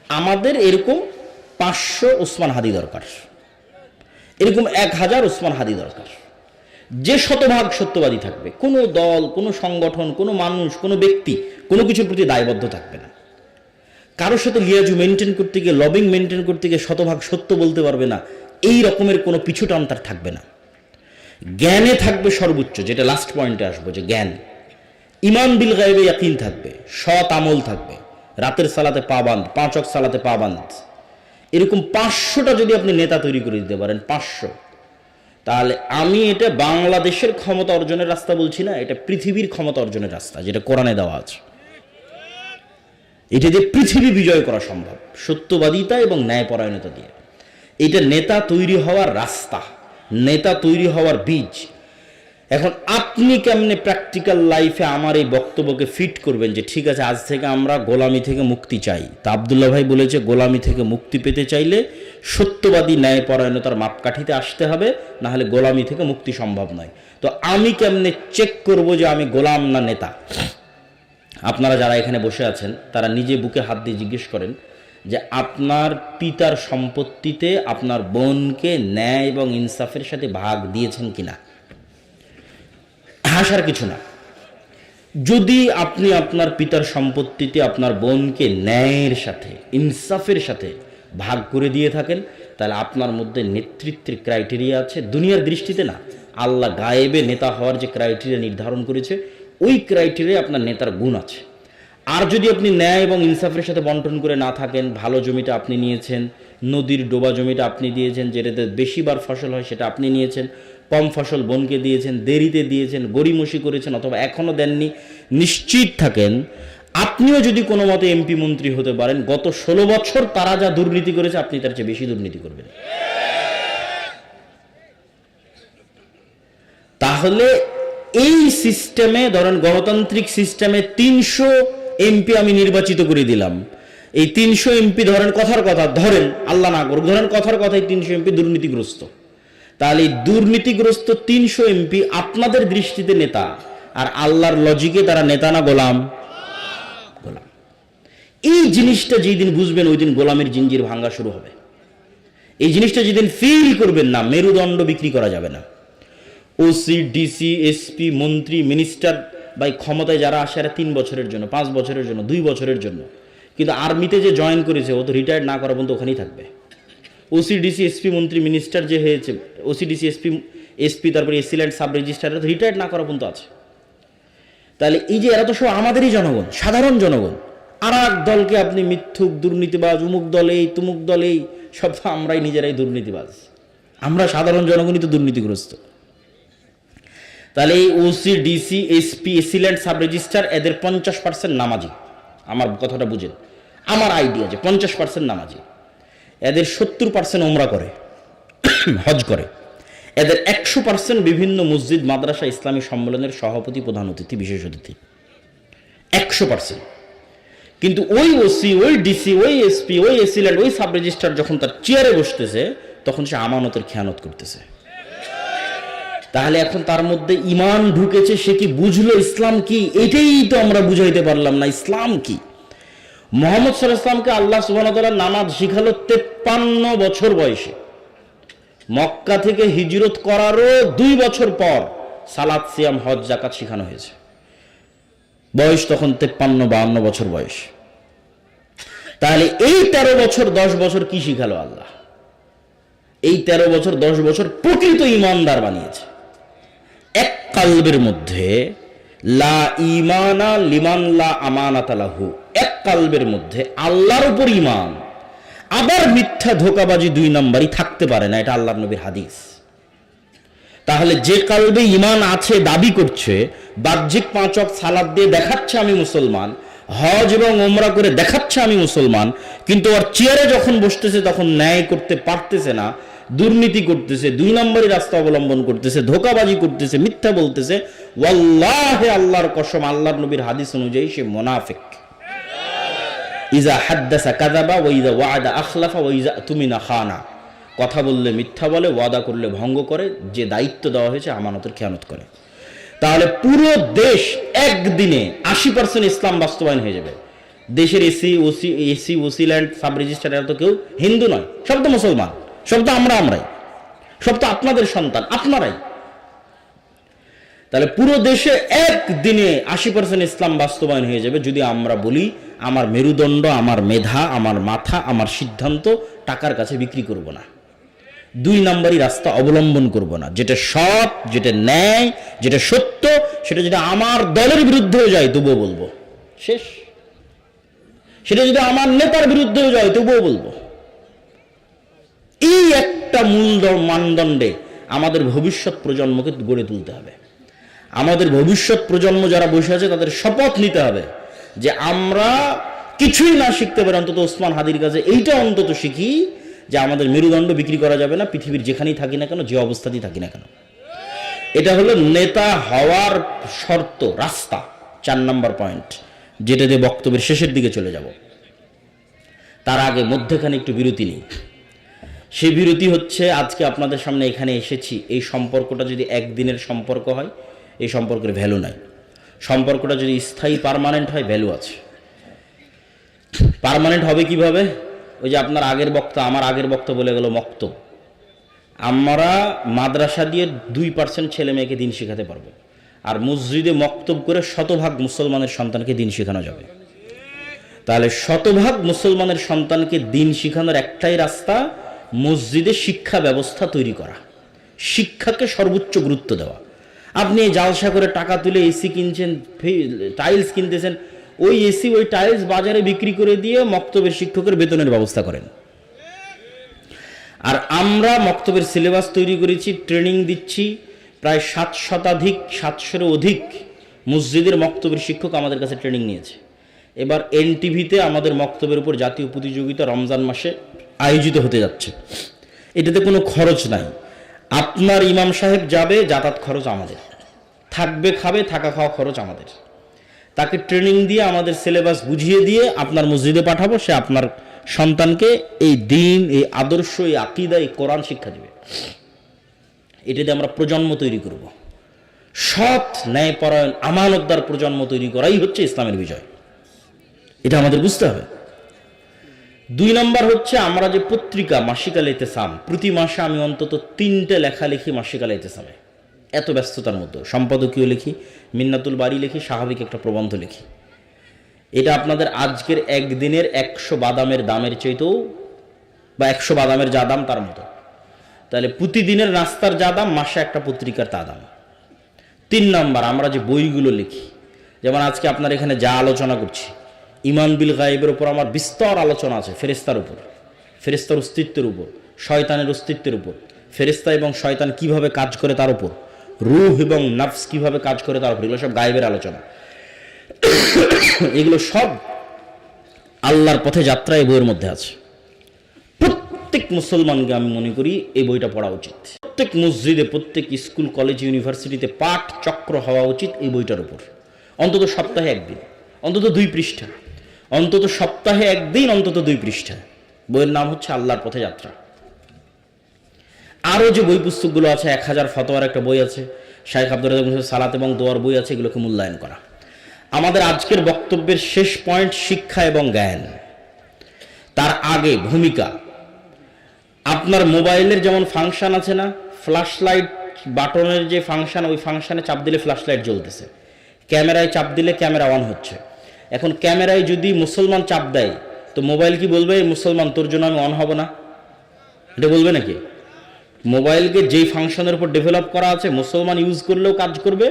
আমাদের এরকম 500 উসমান হাদি দরকার, এরকম 1000 উসমান হাদি দরকার, যে শতভাগ সত্যবাদী থাকবে। কোনো দল, কোনো সংগঠন, কোনো মানুষ, কোনো ব্যক্তি কোনো কিছুর প্রতি দায়বদ্ধ থাকবে না। কারোর সাথে লিয়াজু মেনটেন করতে গিয়ে, লবিং মেনটেন করতে গিয়ে শতভাগ সত্য বলতে পারবে না, এই রকমের কোনো পিছুটান তার থাকবে না। জ্ঞানে থাকবে সর্বোচ্চ, যেটা লাস্ট পয়েন্টে আসবো, যে জ্ঞান। ইমান বিল গায়বে ইয়াকিন থাকবে, সৎ আমল থাকবে, রাতের সালাতে পাবান্দ, 5 ওয়াক্ত সালাতে পাবান্দ। এরকম 500টা যদি আপনি নেতা তৈরি করে দিতে পারেন, 500, তাহলে আমি এটা বাংলাদেশের ক্ষমতা অর্জনের রাস্তা বলছি না, এটা পৃথিবীর ক্ষমতা অর্জনের রাস্তা, যেটা কোরআনে দেওয়া আছে। এটা যে পৃথিবী বিজয় করা সম্ভব সত্যবাদিতা এবং ন্যায়পরায়ণতা দিয়ে। এটা নেতা তৈরি হওয়ার রাস্তা, নেতা তৈরি হওয়ার বীজ। এখন আপনি কেমনে প্র্যাকটিক্যাল লাইফে আমার এই বক্তব্যকে ফিট করবেন যে ঠিক আছে, আজ থেকে আমরা গোলামি থেকে মুক্তি চাই। তা আব্দুল্লাহ ভাই বলেছে, গোলামি থেকে মুক্তি পেতে চাইলে সত্যবাদী ন্যায়পরায়ণতার মাপকাঠিতে আসতে হবে, না হলে গোলামি থেকে মুক্তি সম্ভব নয়। তো আমি কেমনে চেক করব যে আমি গোলাম না নেতা? আপনারা যারা এখানে বসে আছেন, তারা নিজে বুকে হাত দিয়ে জিজ্ঞেস করেন যে আপনার পিতার সম্পত্তিতে আপনার বোনকে ন্যায় এবং ইনসাফের সাথে ভাগ দিয়েছেন কিনা? হাসার কিছু না। যদি আপনি আপনার পিতার সম্পত্তিতে আপনার বোনকে ন্যায়ের সাথে, ইনসাফের সাথে ভাগ করে দিয়ে থাকেন, তাহলে আপনার মধ্যে নেতৃত্বের ক্রাইটেরিয়া আছে। দুনিয়ার দৃষ্টিতে না, আল্লাহ গায়েবে নেতা হওয়ার যে ক্রাইটেরিয়া নির্ধারণ করেছে, ওই ক্রাইটেরিয়া আপনার নেতার গুণ আছে। আর যদি আপনি ন্যায় এবং ইনসাফের সাথে বন্টন করে না থাকেন, ভালো জমিটা আপনি নিয়েছেন, নদীর ডোবা জমিটা আপনি দিয়েছেন, যেটাতে বেশিবার ফসল হয় সেটা আপনি নিয়েছেন, কম ফসল বোনকে দিয়েছেন, দেরিতে দিয়েছেন, গড়িমসি করেছেন, অথবা এখনও দেননি, নিশ্চিত থাকেন আপনিও যদি কোনো মতে এমপি মন্ত্রী হতে পারেন, গত 16 বছর তারা যা দুর্নীতি করেছে আপনি তার চেয়ে বেশি দুর্নীতি করবেন। তাহলে এই সিস্টেমে, ধরেন গণতান্ত্রিক সিস্টেমে 300 এমপি আমি নির্বাচিত করে দিলাম। এই 300 এমপি ধরেন কথার কথা, ধরেন আল্লাহ না করুক, ধরেন কথার কথাই 300 এমপি দুর্নীতিগ্রস্ত। তাহলে এই দুর্নীতিগ্রস্ত 300 এমপি আপনাদের দৃষ্টিতে নেতা, আর আল্লাহর লজিকে তারা নেতা না গোলাম? গোলাম। এই জিনিসটা যেদিন বুঝবেন, ওই দিন গোলামের জিঞ্জির ভাঙা শুরু হবে। এই জিনিসটা যেদিন ফিল করবেন না, মেরুদণ্ড বিক্রি করা যাবে না। ওসি, ডিসি, এসপি, মন্ত্রী, মিনিস্টার বা ক্ষমতায় যারা আসে, এরা 3 বছরের জন্য, 5 বছরের জন্য, 2 বছরের জন্য। কিন্তু আর্মিতে যে জয়েন করেছে, ও তো রিটায়ার্ড না করা পর্যন্ত ওখানেই থাকবে। ওসি, ডিসি, এসপি, মন্ত্রী, মিনিস্টার যে হয়েছে, ওসি, ডিসি, এসপি, তারপরে এসিল্যান্ড, সাব রেজিস্ট্রার, তো রিটায়ার্ড না করা পর্যন্ত আছে। তাহলে এই যে এরা তো সব আমাদেরই জনগণ, সাধারণ জনগণ। আর এক দলকে আপনি মিথ্যুক, দুর্নীতিবাজ, উমুক দলেই, তুমুক দলেই, সব তো আমরাই নিজেরাই দুর্নীতিবাজ। আমরা সাধারণ জনগণই তো দুর্নীতিগ্রস্ত। তাহলে এই OC, DC, SP, AC land, sub registrar, এদের 50% নামাজি। আমার কথাটা বুঝেন, আমার আইডিয়া যে 50% নামাজি, এদের 70% ওমরা করে, হজ করে, এদের 100% বিভিন্ন মসজিদ, মাদ্রাসা, ইসলামী সম্মেলনের সভাপতি, প্রধান অতিথি, বিশেষ অতিথি, 100%। কিন্তু ওই ওসি, ওই ডিসি, ওই এসপি, ওই এসিল্যান্ড, ওই সাব রেজিস্ট্রার যখন তার চেয়ারে বসতেছে, তখন সে আমানতের খেয়ানত করতেছে। তাহলে এখন তার মধ্যে ইমান ঢুকেছে, সে কি বুঝলো ইসলাম কি? এটাই তো আমরা বুঝাইতে পারলাম না ইসলাম কি। মুহাম্মদ সাল্লাল্লাহু আলাইহি ওয়াসাল্লামকে আল্লাহ সুবহানাহু ওয়া তাআলা নামাজ শিখালো 53 বছর বয়সে। মক্কা থেকে হিজরত করারও 2 বছর পর সালাত, সিয়াম, হজ, যাকাত শেখানো হয়েছে। বয়স তখন 53-52 বছর বয়স। তাহলে এই 13 বছর 10 বছর কি শিখালো আল্লাহ? এই 13 বছর 10 বছর প্রকৃত ইমানদার বানিয়েছে। এক কালবের মধ্যে লা ঈমানা লিমান লা আমানাতা লাহু, এক কালবের মধ্যে আল্লাহর উপর ঈমান আবার মিথ্যা ধোঁকাবাজি 2 নম্বরই থাকতে পারে না, এটা আল্লাহর নবীর হাদিস। তাহলে যে কালবে ঈমান আছে দাবি করছে, বাহ্যিক 5 ওয়াক্ত সালাত দিয়ে দেখাচ্ছে আমি মুসলমান, হজ এবং ওমরা করে দেখাচ্ছে আমি মুসলমান, কিন্তু ওর চেয়ারে যখন বসতেছে তখন ন্যায় করতে পারতেছে না, দুর্নীতি করতেছে, 2 নম্বরই রাস্তা অবলম্বন করতেছে, ধোঁকাবাজি করতেছে, মিথ্যা বলতেছে, ওয়াল্লাহি আল্লাহর কসম, আল্লাহর নবীর হাদিস অনুযায়ী সে মুনাফিক। ইজা হাদ্দাসা কাযাবা ওয়া ইজা ওয়া'আদা আখলাফা ওয়া ইজা তুমিনা খানা, কথা বললে মিথ্যা বলে, ওয়াদা করলে ভঙ্গ করে, যে দায়িত্ব দেওয়া হয়েছে আমানতের খেয়ানত করে। তাহলে পুরো দেশ একদিনে 80% ইসলাম বাস্তবায়ন হয়ে যাবে। দেশের AC OC land sub registrar তো কেউ হিন্দু নয়, সব তো মুসলমান, সব তো আমরাই, সব তো আপনাদের সন্তান, আপনারাই। তাহলে পুরো দেশে একদিনে 80% ইসলাম বাস্তবায়ন হয়ে যাবে যদি আমরা বলি আমার মেরুদণ্ড, আমার মেধা, আমার মাথা, আমার সিদ্ধান্ত টাকার কাছে বিক্রি করব না, 2 নম্বরই রাস্তা অবলম্বন করব না, যেটা সৎ, যেটা ন্যায়, যেটা সত্য, সেটা যদি আমার দলের বিরুদ্ধেও যায় তবুও বলবো, শেষ। সেটা যদি আমার নেতার বিরুদ্ধেও যায় তবুও বলবো। এই একটা মূল মানদণ্ডে আমাদের ভবিষ্যৎ প্রজন্মকে গড়ে তুলতে হবে। আমাদের ভবিষ্যৎ প্রজন্ম যারা বসে আছে তাদের শপথ নিতে হবে যে আমরা কিছুই না শিখতে পারি, অন্তত ওসমান হাদির কাছে এইটা অন্তত শিখি যে আমাদের মেরুদণ্ড বিক্রি করা যাবে না, পৃথিবীর যেখানেই থাকি না কেন, যে অবস্থাতেই থাকি না কেন। এটা হলো নেতা হওয়ার শর্ত, রাস্তা, 4 নম্বর পয়েন্ট, যেটা দিয়ে বক্তব্যের শেষের দিকে চলে যাব। তার আগে মধ্যখানে একটু বিরতি নেই। সেই বিরতি হচ্ছে আজকে আপনাদের সামনে এখানে এসেছি, এই সম্পর্কটা যদি একদিনের সম্পর্ক হয় এই সম্পর্কের ভ্যালু নাই। সম্পর্কটা যদি স্থায়ী পার্মানেন্ট হয় ভ্যালু আছে। পার্মানেন্ট হবে কিভাবে? ওই যে আপনার আগের বক্তা, আমার আগের বক্তা বলে গেল মক্তব। আমরা মাদ্রাসা দিয়ে 2% ছেলে মেয়েকে দিন শেখাতে পারবো, আর মসজিদে মক্তব করে 100% মুসলমানের সন্তানকে দিন শেখানো যাবে। তাহলে 100% মুসলমানের সন্তানকে দিন শেখানোর একটাই রাস্তা, মসজিদে শিক্ষা ব্যবস্থা তৈরি করা, শিক্ষাকে সর্বোচ্চ গুরুত্ব দেওয়া। আপনি জালসা করে টাকা তুলে এসি কিনছেন, টাইলস কিনতেছেন, ওই এসি ওই টাইলস বাজারে বিক্রি করে দিয়ে মক্তবের শিক্ষকের বেতনের ব্যবস্থা করেন। আর আমরা মক্তবের সিলেবাস তৈরি করেছি, ট্রেনিং দিচ্ছি, প্রায় 700 অধিক মসজিদের মক্তবের শিক্ষক আমাদের কাছে ট্রেনিং নিয়েছে। এবার এনটিভিতে আমাদের মক্তবের উপর জাতীয় প্রতিযোগিতা রমজান মাসে আয়োজিত হতে যাচ্ছে। এটাতে কোনো খরচ নাই, আপনার ইমাম সাহেব যাবে, যাতায়াত খরচ আমাদের, থাকবে খাবে, থাকা খাওয়া খরচ আমাদের। তাকে ট্রেনিং দিয়ে আমাদের সিলেবাস বুঝিয়ে দিয়ে আপনার মসজিদে পাঠাবো, সে আপনার সন্তানকে এই দিন, এই আদর্শ, এই আকীদা, এই কোরআন শিক্ষা দেবে। এটাতে আমরা প্রজন্ম তৈরি করব, সৎ ন্যায়পরায়ণ আমানতদার প্রজন্ম তৈরি করাই হচ্ছে ইসলামের বিজয়। এটা আমাদের বুঝতে হবে। 2 নম্বর হচ্ছে আমরা যে পত্রিকা মাসিক আল ইতিসাম, প্রতি মাসে আমি অন্তত 3টে লেখা লিখি মাসিক আল ইতিসামে। এত ব্যস্ততার মধ্যে সম্পাদকীয় লিখি, মিন্নাতুল বাড়ি লিখি, স্বাভাবিক একটা প্রবন্ধ লিখি। এটা আপনাদের আজকের একদিনের 100 বাদামের দামের চাইতেও, বা 100 বাদামের যা দাম তার মতো। তাহলে প্রতিদিনের নাস্তার যা দাম, মাসে একটা পত্রিকার তা দাম। 3 নম্বর আমরা যে বইগুলো লিখি, যেমন আজকে আপনার এখানে যা আলোচনা করছি, ঈমান বিল গায়েবের উপর আমার বিস্তর আলোচনা আছে, ফেরেশতার উপর, ফেরেশতার অস্তিত্বের উপর, শয়তানের অস্তিত্বের উপর, ফেরেশতা এবং শয়তান কিভাবে কাজ করে তার উপর, রূহ এবং নফস কিভাবে কাজ করে তার উপর, এগুলো সব গায়েবের আলোচনা। এগুলো সব আল্লাহর পথে যাত্রা এই বইয়ের মধ্যে আছে। প্রত্যেক মুসলমানকে আমি মনে করি এই বইটা পড়া উচিত। প্রত্যেক মসজিদে, প্রত্যেক স্কুল, কলেজ, ইউনিভার্সিটিতে পাঠ চক্র হওয়া উচিত এই বইটার উপর। অন্তত সপ্তাহে একদিন, অন্তত 2 পৃষ্ঠা, অন্তত সপ্তাহে একদিন, অন্তত 2 পৃষ্ঠা। বইয়ের নাম হচ্ছে আল্লাহর পথে যাত্রা। আরও যে বই পুস্তকগুলো আছে, 1000 ফতোয়ার একটা বই আছে, শাইখ আব্দুর রাজ্জাক মুন্সির সালাত এবং দোয়ার বই আছে, এগুলোকে মূল্যায়ন করা। আমাদের আজকের বক্তব্যের শেষ পয়েন্ট শিক্ষা এবং জ্ঞান। তার আগে ভূমিকা। আপনার মোবাইলের যেমন ফাংশন আছে না, ফ্ল্যাশ লাইট বাটনের যে ফাংশন, ওই ফাংশনে চাপ দিলে ফ্ল্যাশ লাইট জ্বলতেছে, ক্যামেরায় চাপ দিলে ক্যামেরা অন হচ্ছে। এখন ক্যামেরায় যদি মুসলমান চাপ দেয় তো মোবাইল কি বলবে, মুসলমান তোর জন্য আমি অন হব না? এটা বলবে নাকি? মোবাইলকে যেই ফাংশনের উপর ডেভেলপ করা আছে মুসলমান ইউজ করলেও কাজ করবে,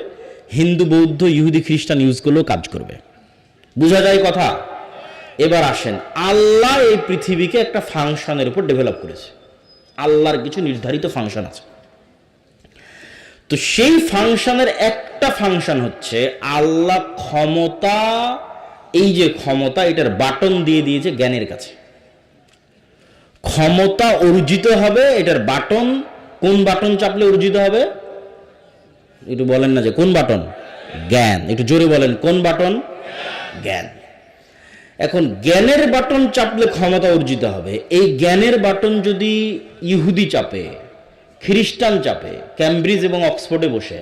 হিন্দু বৌদ্ধ ইহুদি খ্রিস্টান ইউজ করলেও কাজ করবে। বোঝা যায় কথা? এবার আসেন, আল্লাহ এই পৃথিবীকে একটা ফাংশনের উপর ডেভেলপ করেছে। আল্লাহর কিছু নির্ধারিত ফাংশন আছে। তো সেই ফাংশনের একটা ফাংশন হচ্ছে আল্লাহ ক্ষমতা, এই যে ক্ষমতা এটার বাটন দিয়ে দিয়েছে জ্ঞানের কাছে। ক্ষমতা অর্জিত হবে, এটার বাটন, কোন বাটন চাপলে অর্জিত হবে? একটু বলেন না যে কোন বাটন? জ্ঞান। একটু জোরে বলেন, কোন বাটন? জ্ঞান। এখন জ্ঞানের বাটন চাপলে ক্ষমতা অর্জিত হবে। এই জ্ঞানের বাটন যদি ইহুদি চাপে, খ্রিস্টান চাপে, ক্যামব্রিজ এবং অক্সফোর্ডে বসে,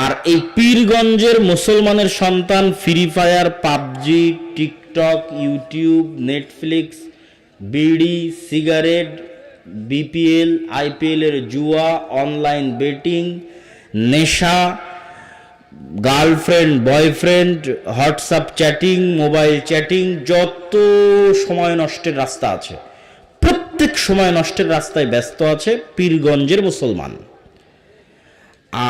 আর এই পীরগঞ্জের মুসলমানের সন্তান free fire, PUBG, TikTok, YouTube, Netflix, বিড়ি, সিগারেট, বিপিএল, আইপিএল এর জুয়া, অনলাইন বেটিং, নেশা, girlfriend boyfriend, WhatsApp chatting, mobile chatting, যত সময় নষ্টের রাস্তা আছে প্রত্যেক সময় নষ্টের রাস্তায় ব্যস্ত আছে পীরগঞ্জের মুসলমান।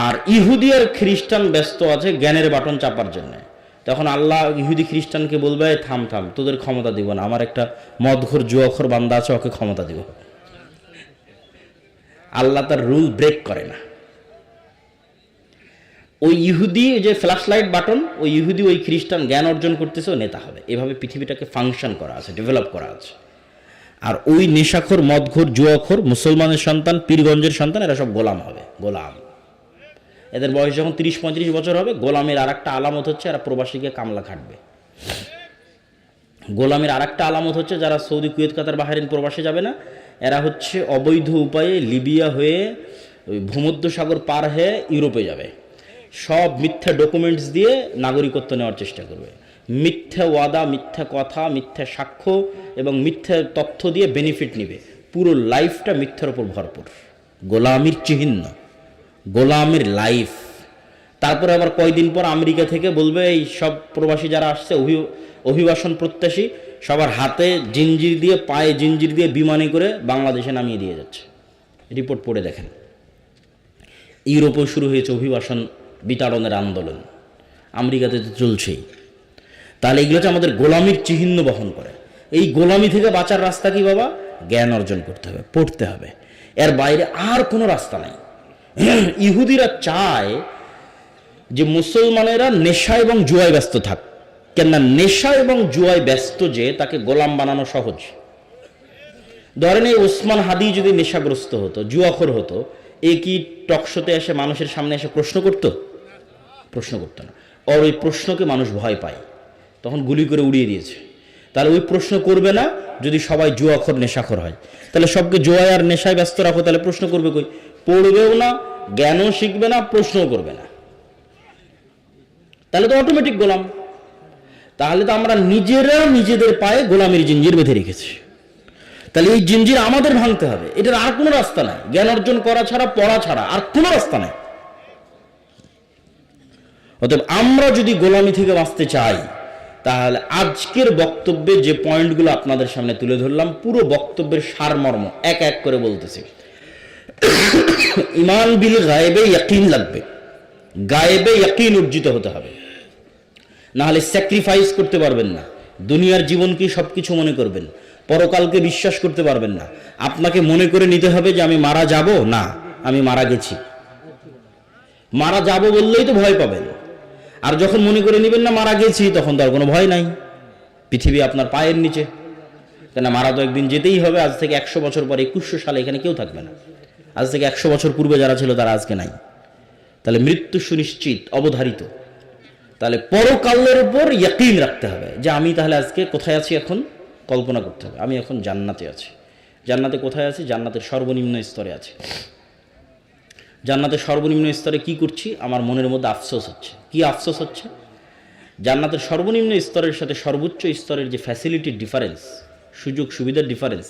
আর ইহুদি আর খ্রিস্টান ব্যস্ত আছে জ্ঞানের বাটন চাপার জন্য। তখন আল্লাহ ইহুদি খ্রিস্টানকে বলবে, থাম থাম, তোদের ক্ষমতা দিব না, আমার একটা মদঘর জুয়াখোর বান্দা আছে, ওকে ক্ষমতা দিব। আল্লাহ তার রুল ব্রেক করে না। ওই ইহুদি যে ফ্ল্যাশ লাইট বাটন, ওই ইহুদি ওই খ্রিস্টান জ্ঞান অর্জন করতেছে, ও নেতা হবে। এভাবে পৃথিবীটাকে ফাংশন করা আছে, ডেভেলপ করা আছে। আর ওই নেশাখোর, মদঘোর, জুয়াখোর মুসলমানের সন্তান, পীরগঞ্জের সন্তান, এরা সব গোলাম হবে, গোলাম। এদের বয়স যখন 30-35 বছর হবে, গোলামের আর একটা আলামত হচ্ছে এরা প্রবাসীকে কামলা খাটবে। গোলামের আর একটা আলামত হচ্ছে যারা সৌদি, কুয়েত, কাতার, বাহরাইন প্রবাসে যাবে না, এরা হচ্ছে অবৈধ উপায়ে লিবিয়া হয়ে ওই ভূমধ্যসাগর পার হয়ে ইউরোপে যাবে। সব মিথ্যা ডকুমেন্টস দিয়ে নাগরিকত্ব নেওয়ার চেষ্টা করবে। মিথ্যা ওয়াদা, মিথ্যা কথা, মিথ্যা সাক্ষ্য এবং মিথ্যা তথ্য দিয়ে বেনিফিট নিবে। পুরো লাইফটা মিথ্যার উপর ভরপুর, গোলামির চিহ্ন, গোলামের লাইফ। তারপরে আবার কয়দিন পর আমেরিকা থেকে বলবে এই সব প্রবাসী যারা আসছে অভিবাসন প্রত্যাশী, সবার হাতে জিঞ্জির দিয়ে, পায়ে জিঞ্জির দিয়ে বিমানে করে বাংলাদেশে নামিয়ে দিয়ে যাচ্ছে। রিপোর্ট পড়ে দেখেন। ইউরোপেও শুরু হয়েছে অভিবাসন বিতাড়নের আন্দোলন, আমেরিকাতে তো চলছেই। তাহলে এগুলো হচ্ছে আমাদের গোলামির চিহ্ন বহন করে। এই গোলামি থেকে বাঁচার রাস্তা কি বাবা? জ্ঞান অর্জন করতে হবে, পড়তে হবে। এর বাইরে আর কোনো রাস্তা নাই। ইহুদিরা চায় যে মুসলমানেরা নেশা এবং জুয়ায় ব্যস্ত থাক। কেননা নেশা এবং জুয়ায় ব্যস্ত যে তাকে গোলাম বানানো সহজ। ধরেন এই ওসমান হাদি যদি নেশাগ্রস্ত হতো, জুয়াখোর হতো, এ কি টকশোতে এসে মানুষের সামনে এসে প্রশ্ন করত? প্রশ্ন করতো না। আর ওই প্রশ্নকে মানুষ ভয় পায়, তখন গুলি করে উড়িয়ে দিয়েছে। তাহলে ওই প্রশ্ন করবে না যদি সবাই জুয়াখোর, নেশাখোর হয়। তাহলে সবকে জুয়ায় আর নেশায় ব্যস্ত রাখো, তাহলে প্রশ্ন করবে কই? পড়বেও না, জ্ঞানও শিখবে না, প্রশ্নও করবে না। তাহলে তো অটোমেটিক গোলাম। তাহলে তো আমরা নিজেরা নিজেদের পায়ে গোলামের জিঞ্জির বেঁধে রেখেছি। তাহলে এই জিঞ্জির আমাদের ভাঙতে হবে। এটার আর কোনো রাস্তা নাই, জ্ঞান অর্জন করা ছাড়া, পড়া ছাড়া আর কোনো রাস্তা নাই। অতএব আমরা যদি গোলামি থেকে বাঁচতে চাই, তাহলে আজকের বক্তব্যে যে পয়েন্টগুলো আপনাদের সামনে তুলে ধরলাম, পুরো বক্তব্যের সারমর্ম এক এক করে বলতেছি। ইমান বিল গায়েবে ইয়াকিন লাগবে, গায়েবে ইয়াকিন অর্জিত হতে হবে, না হলে স্যাক্রিফাইস করতে পারবেন না। দুনিয়ার জীবনকে সবকিছু মনে করবেন, পরকালকে বিশ্বাস করতে পারবেন না। আপনাকে মনে করে নিতে হবে যে আমি মারা যাব না, আমি মারা গেছি। মারা যাব বললেই তো ভয় পাবেন। আর যখন মনে করে নেবেন না মারা গেছি, তখন তো আর কোনো ভয় নাই। পৃথিবী আপনার পায়ের নিচে, কেন মারা তো একদিন যেতেই হবে। আজ থেকে 100 বছর পরে 2100 সালে এখানে কেউ থাকবে না। আজ থেকে 100 বছর পূর্বে যারা ছিল তারা আজকে নাই। তাহলে মৃত্যু সুনিশ্চিত, অবধারিত। তাহলে পরকালের উপর ইয়াকিন রাখতে হবে যে আমি তাহলে আজকে কোথায় আছি। এখন কল্পনা করতে হবে আমি এখন জান্নাতে আছি। জান্নাতে কোথায় আছি? জান্নাতের সর্বনিম্ন স্তরে আছি। জান্নাতের সর্বনিম্ন স্তরে কি করছি? আমার মনের মধ্যে আফসোস হচ্ছে। কি আফসোস হচ্ছে? জান্নাতের সর্বনিম্ন স্তরের সাথে সর্বোচ্চ স্তরের যে ফ্যাসিলিটির ডিফারেন্স, সুযোগ সুবিধার ডিফারেন্স,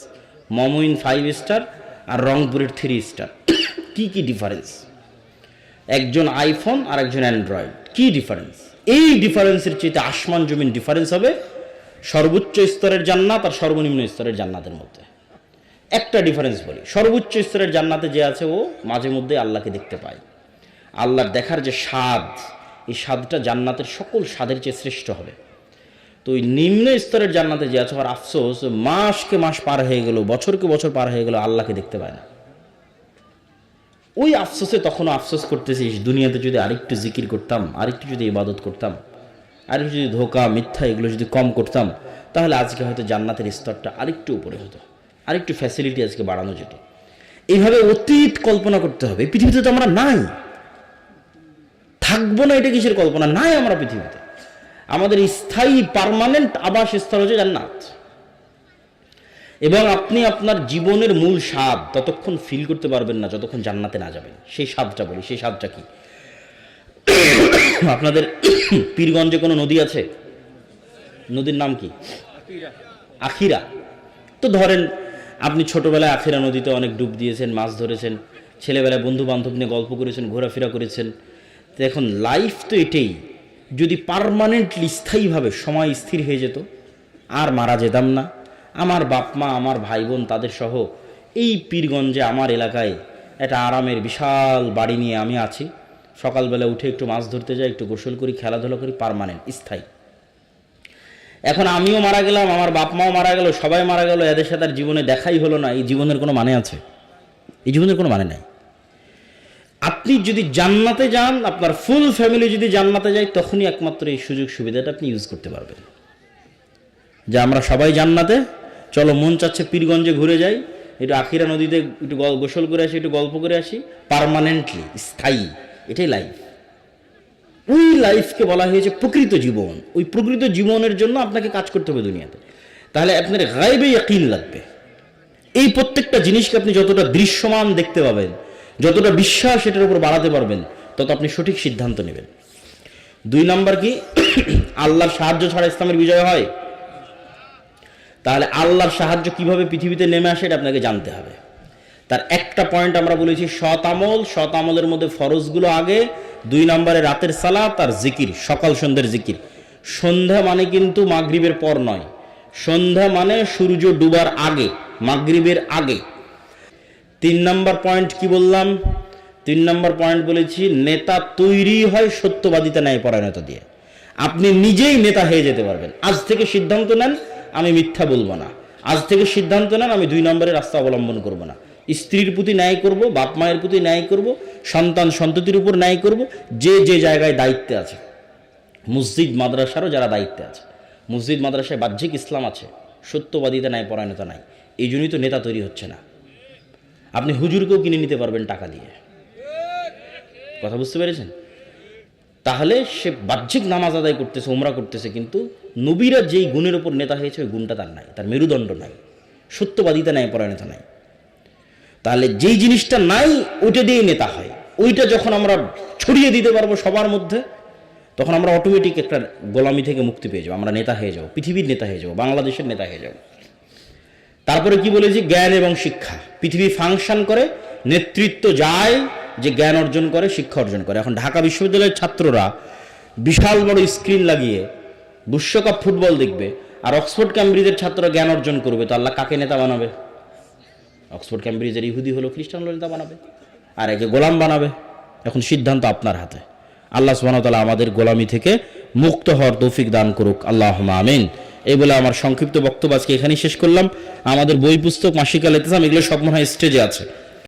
মমইন 5 স্টার আর রংপুরের 3 স্টার, কি কি ডিফারেন্স? একজন আইফোন আর একজন অ্যান্ড্রয়েড, কি ডিফারেন্স? এই ডিফারেন্সের চেয়ে আসমান জমিন ডিফারেন্স হবে সর্বোচ্চ স্তরের জান্নাত আর সর্বনিম্ন স্তরের জান্নাতের মধ্যে। একটা ডিফারেন্স বলি, সর্বোচ্চ স্তরের জান্নাতে যে আছে ও মাঝে মধ্যে আল্লাহকে দেখতে পায়। আল্লাহর দেখার যে স্বাদ, এই স্বাদটা জান্নাতের সকল স্বাদের চেয়ে শ্রেষ্ঠ হবে। তো ওই নিম্ন স্তরের জান্নাতে যে আছে আর আফসোস, মাসকে মাস পার হয়ে গেল, বছরকে বছর পার হয়ে গেল, আল্লাহকে দেখতে পায় না। ওই আফসোসে তখনও আফসোস করতেছিস, দুনিয়াতে যদি আরেকটু জিকির করতাম, আরেকটু যদি ইবাদত করতাম, আরেকটু যদি ধোঁকা মিথ্যা এগুলো যদি কম করতাম, তাহলে আজকে হয়তো জান্নাতের স্তরটা আরেকটু উপরে হতো, আরেকটু ফ্যাসিলিটি আজকে বাড়ানো যেত। এইভাবে অতীত কল্পনা করতে হবে। পৃথিবীতে তো আমরা নাই, থাকবো না, এটা কিসের কল্পনা? নাই আমরা পৃথিবীতে। আমাদের স্থায়ী পার্মানেন্ট আবাসস্থল হচ্ছে জান্নাত। এবং আপনি আপনার জীবনের মূল স্বাদ ততক্ষণ ফিল করতে পারবেন না যতক্ষণ জান্নাতে না যাবেন। সেই স্বাদটা বলি, সেই স্বাদটা কি? আপনাদের পীরগঞ্জে কোনো নদী আছে? নদীর নাম কি? আখিরা। তো ধরেন আপনি ছোটবেলায় আখিরা নদীতে অনেক ডুব দিয়েছেন, মাছ ধরেছেন, ছেলেবেলায় বন্ধু বান্ধব নিয়ে গল্প করেছেন, ঘোরাফেরা করেছেন। তো এখন লাইফ তো এটাই, যদি পার্মানেন্টলি স্থায়ীভাবে সময় স্থির হয়ে যেত, আর মারা যেতাম না, আমার বাপ মা, আমার ভাই বোন, তাদের সহ এই পীরগঞ্জে আমার এলাকায় একটা আরামের বিশাল বাড়ি নিয়ে আমি আছি, সকালবেলা উঠে একটু মাছ ধরতে যাই, একটু গোসল করি, খেলাধুলা করি, পার্মানেন্ট স্থায়ী। এখন আমিও মারা গেলাম, আমার বাপ মাও মারা গেল, সবাই মারা গেল, এদের সাথে আর জীবনে দেখাই হলো না। এই জীবনের কোনো মানে আছে? এই জীবনের কোনো মানে নাই। আপনি যদি জান্নাতে যান, আপনার ফুল ফ্যামিলি যদি জান্নাতে যায়, তখনই একমাত্র এই সুযোগ সুবিধাটা আপনি ইউজ করতে পারবেন। যে আমরা সবাই জান্নাতে, চলো মন চাচ্ছে পীরগঞ্জে ঘুরে যাই, একটু আখিরা নদীতে একটু গোসল করে আসি, একটু গল্প করে আসি, পার্মানেন্টলি স্থায়ী। এটাই লাইফ। ওই লাইফকে বলা হয়েছে প্রকৃত জীবন। ওই প্রকৃত জীবনের জন্য আপনাকে কাজ করতে হবে দুনিয়াতে। তাহলে আপনার গায়বে ইয়াকিন লাগবে। এই প্রত্যেকটা জিনিসকে আপনি যতটা দৃশ্যমান দেখতে পাবেন, যতটা বিশ্বাস এটার উপর বাড়াতে পারবেন, তত আপনি সঠিক সিদ্ধান্ত নেবেন। 2 নাম্বার কি? আল্লাহর সাহায্য ছাড়া ইসলামের বিজয় হয়? তাহলে আল্লাহর সাহায্য কিভাবে পৃথিবীতে নেমে আসে এটা আপনাকে জানতে হবে। তার একটা পয়েন্ট আমরা বলেছি সৎ আমল। সৎ আমলের মধ্যে ফরজগুলো আগে, 2 নম্বরে রাতের সালাত আর জিকির, সকাল সন্ধ্যের জিকির। সন্ধ্যা মানে কিন্তু মাগরিবের পর নয়, সন্ধ্যা মানে সূর্য ডুবার আগে, মাগরিবের আগে। 3 নম্বর পয়েন্ট কি বললাম? 3 নম্বর পয়েন্ট বলেছি নেতা তৈরি হয় সত্যবাদিতা, ন্যায়পরায়ণতা দিয়ে। আপনি নিজেই নেতা হয়ে যেতে পারবেন। আজ থেকে সিদ্ধান্ত নেন আমি মিথ্যা বলবো না, আজ থেকে সিদ্ধান্ত নেন আমি 2 নম্বরের রাস্তা অবলম্বন করব না, স্ত্রীর প্রতি ন্যায় করব, বাপ মায়ের প্রতি ন্যায় করব, সন্তান সন্ততির উপর ন্যায় করব, যে যে জায়গায় দায়িত্বে আছে। মসজিদ মাদ্রাসারও যারা দায়িত্বে আছে, মসজিদ মাদ্রাসায় বাহ্যিক ইসলাম আছে, সত্যবাদিতা ন্যায়পরায়ণতা নাই। এই জন্যই তো নেতা তৈরি হচ্ছে না। আপনি হুজুরকেও কিনে নিতে পারবেন টাকা দিয়ে। কথা বুঝতে পেরেছেন? তাহলে সে বাহ্যিক নামাজ আদায় করতেছে, উমরা করতেছে, কিন্তু নবীরা যেই গুণের উপর নেতা হয়েছে ওই গুণটা তার নাই, তার মেরুদণ্ড নাই, সত্যবাদিতা ন্যায়পরায়ণতা নাই। তাহলে যেই জিনিসটা নাই ওইটা দিয়েই নেতা হয়। ওইটা যখন আমরা ছড়িয়ে দিতে পারবো সবার মধ্যে, তখন আমরা অটোমেটিক একটা গোলামি থেকে মুক্তি পেয়ে যাবো, আমরা নেতা হয়ে যাবো, পৃথিবীর নেতা হয়ে যাবো, বাংলাদেশের নেতা হয়ে যাবো। তারপরে কি বলেছি? জ্ঞান এবং শিক্ষা। পৃথিবী ফাংশন করে, নেতৃত্ব যায় যে জ্ঞান অর্জন করে, শিক্ষা অর্জন করে। এখন ঢাকা বিশ্ববিদ্যালয়ের ছাত্ররা বিশাল বড় স্ক্রিন লাগিয়ে বিশ্বকাপ ফুটবল দেখবে, আর অক্সফোর্ড ক্যামব্রিজের ছাত্ররা জ্ঞান অর্জন করবে, তো আল্লাহ কাকে নেতা বানাবে? অক্সফোর্ড ক্যামব্রিজের ইহুদি হলো, খ্রিস্টান হলো নেতা বানাবে, আর একে গোলাম বানাবে। এখন সিদ্ধান্ত আপনার হাতে। আল্লাহ সুবহানাহু ওয়া তাআলা আমাদের গোলামি থেকে মুক্ত হওয়ার তৌফিক দান করুক, আল্লাহুম্মা আমিন। এই বলে আমার সংক্ষিপ্ত বক্তব্য আজকে এখানেই শেষ করলাম। আমাদের বই পুস্তক, মাসিক আল ইতিসাম, এগুলো সব মনে হয় স্টেজে আছে।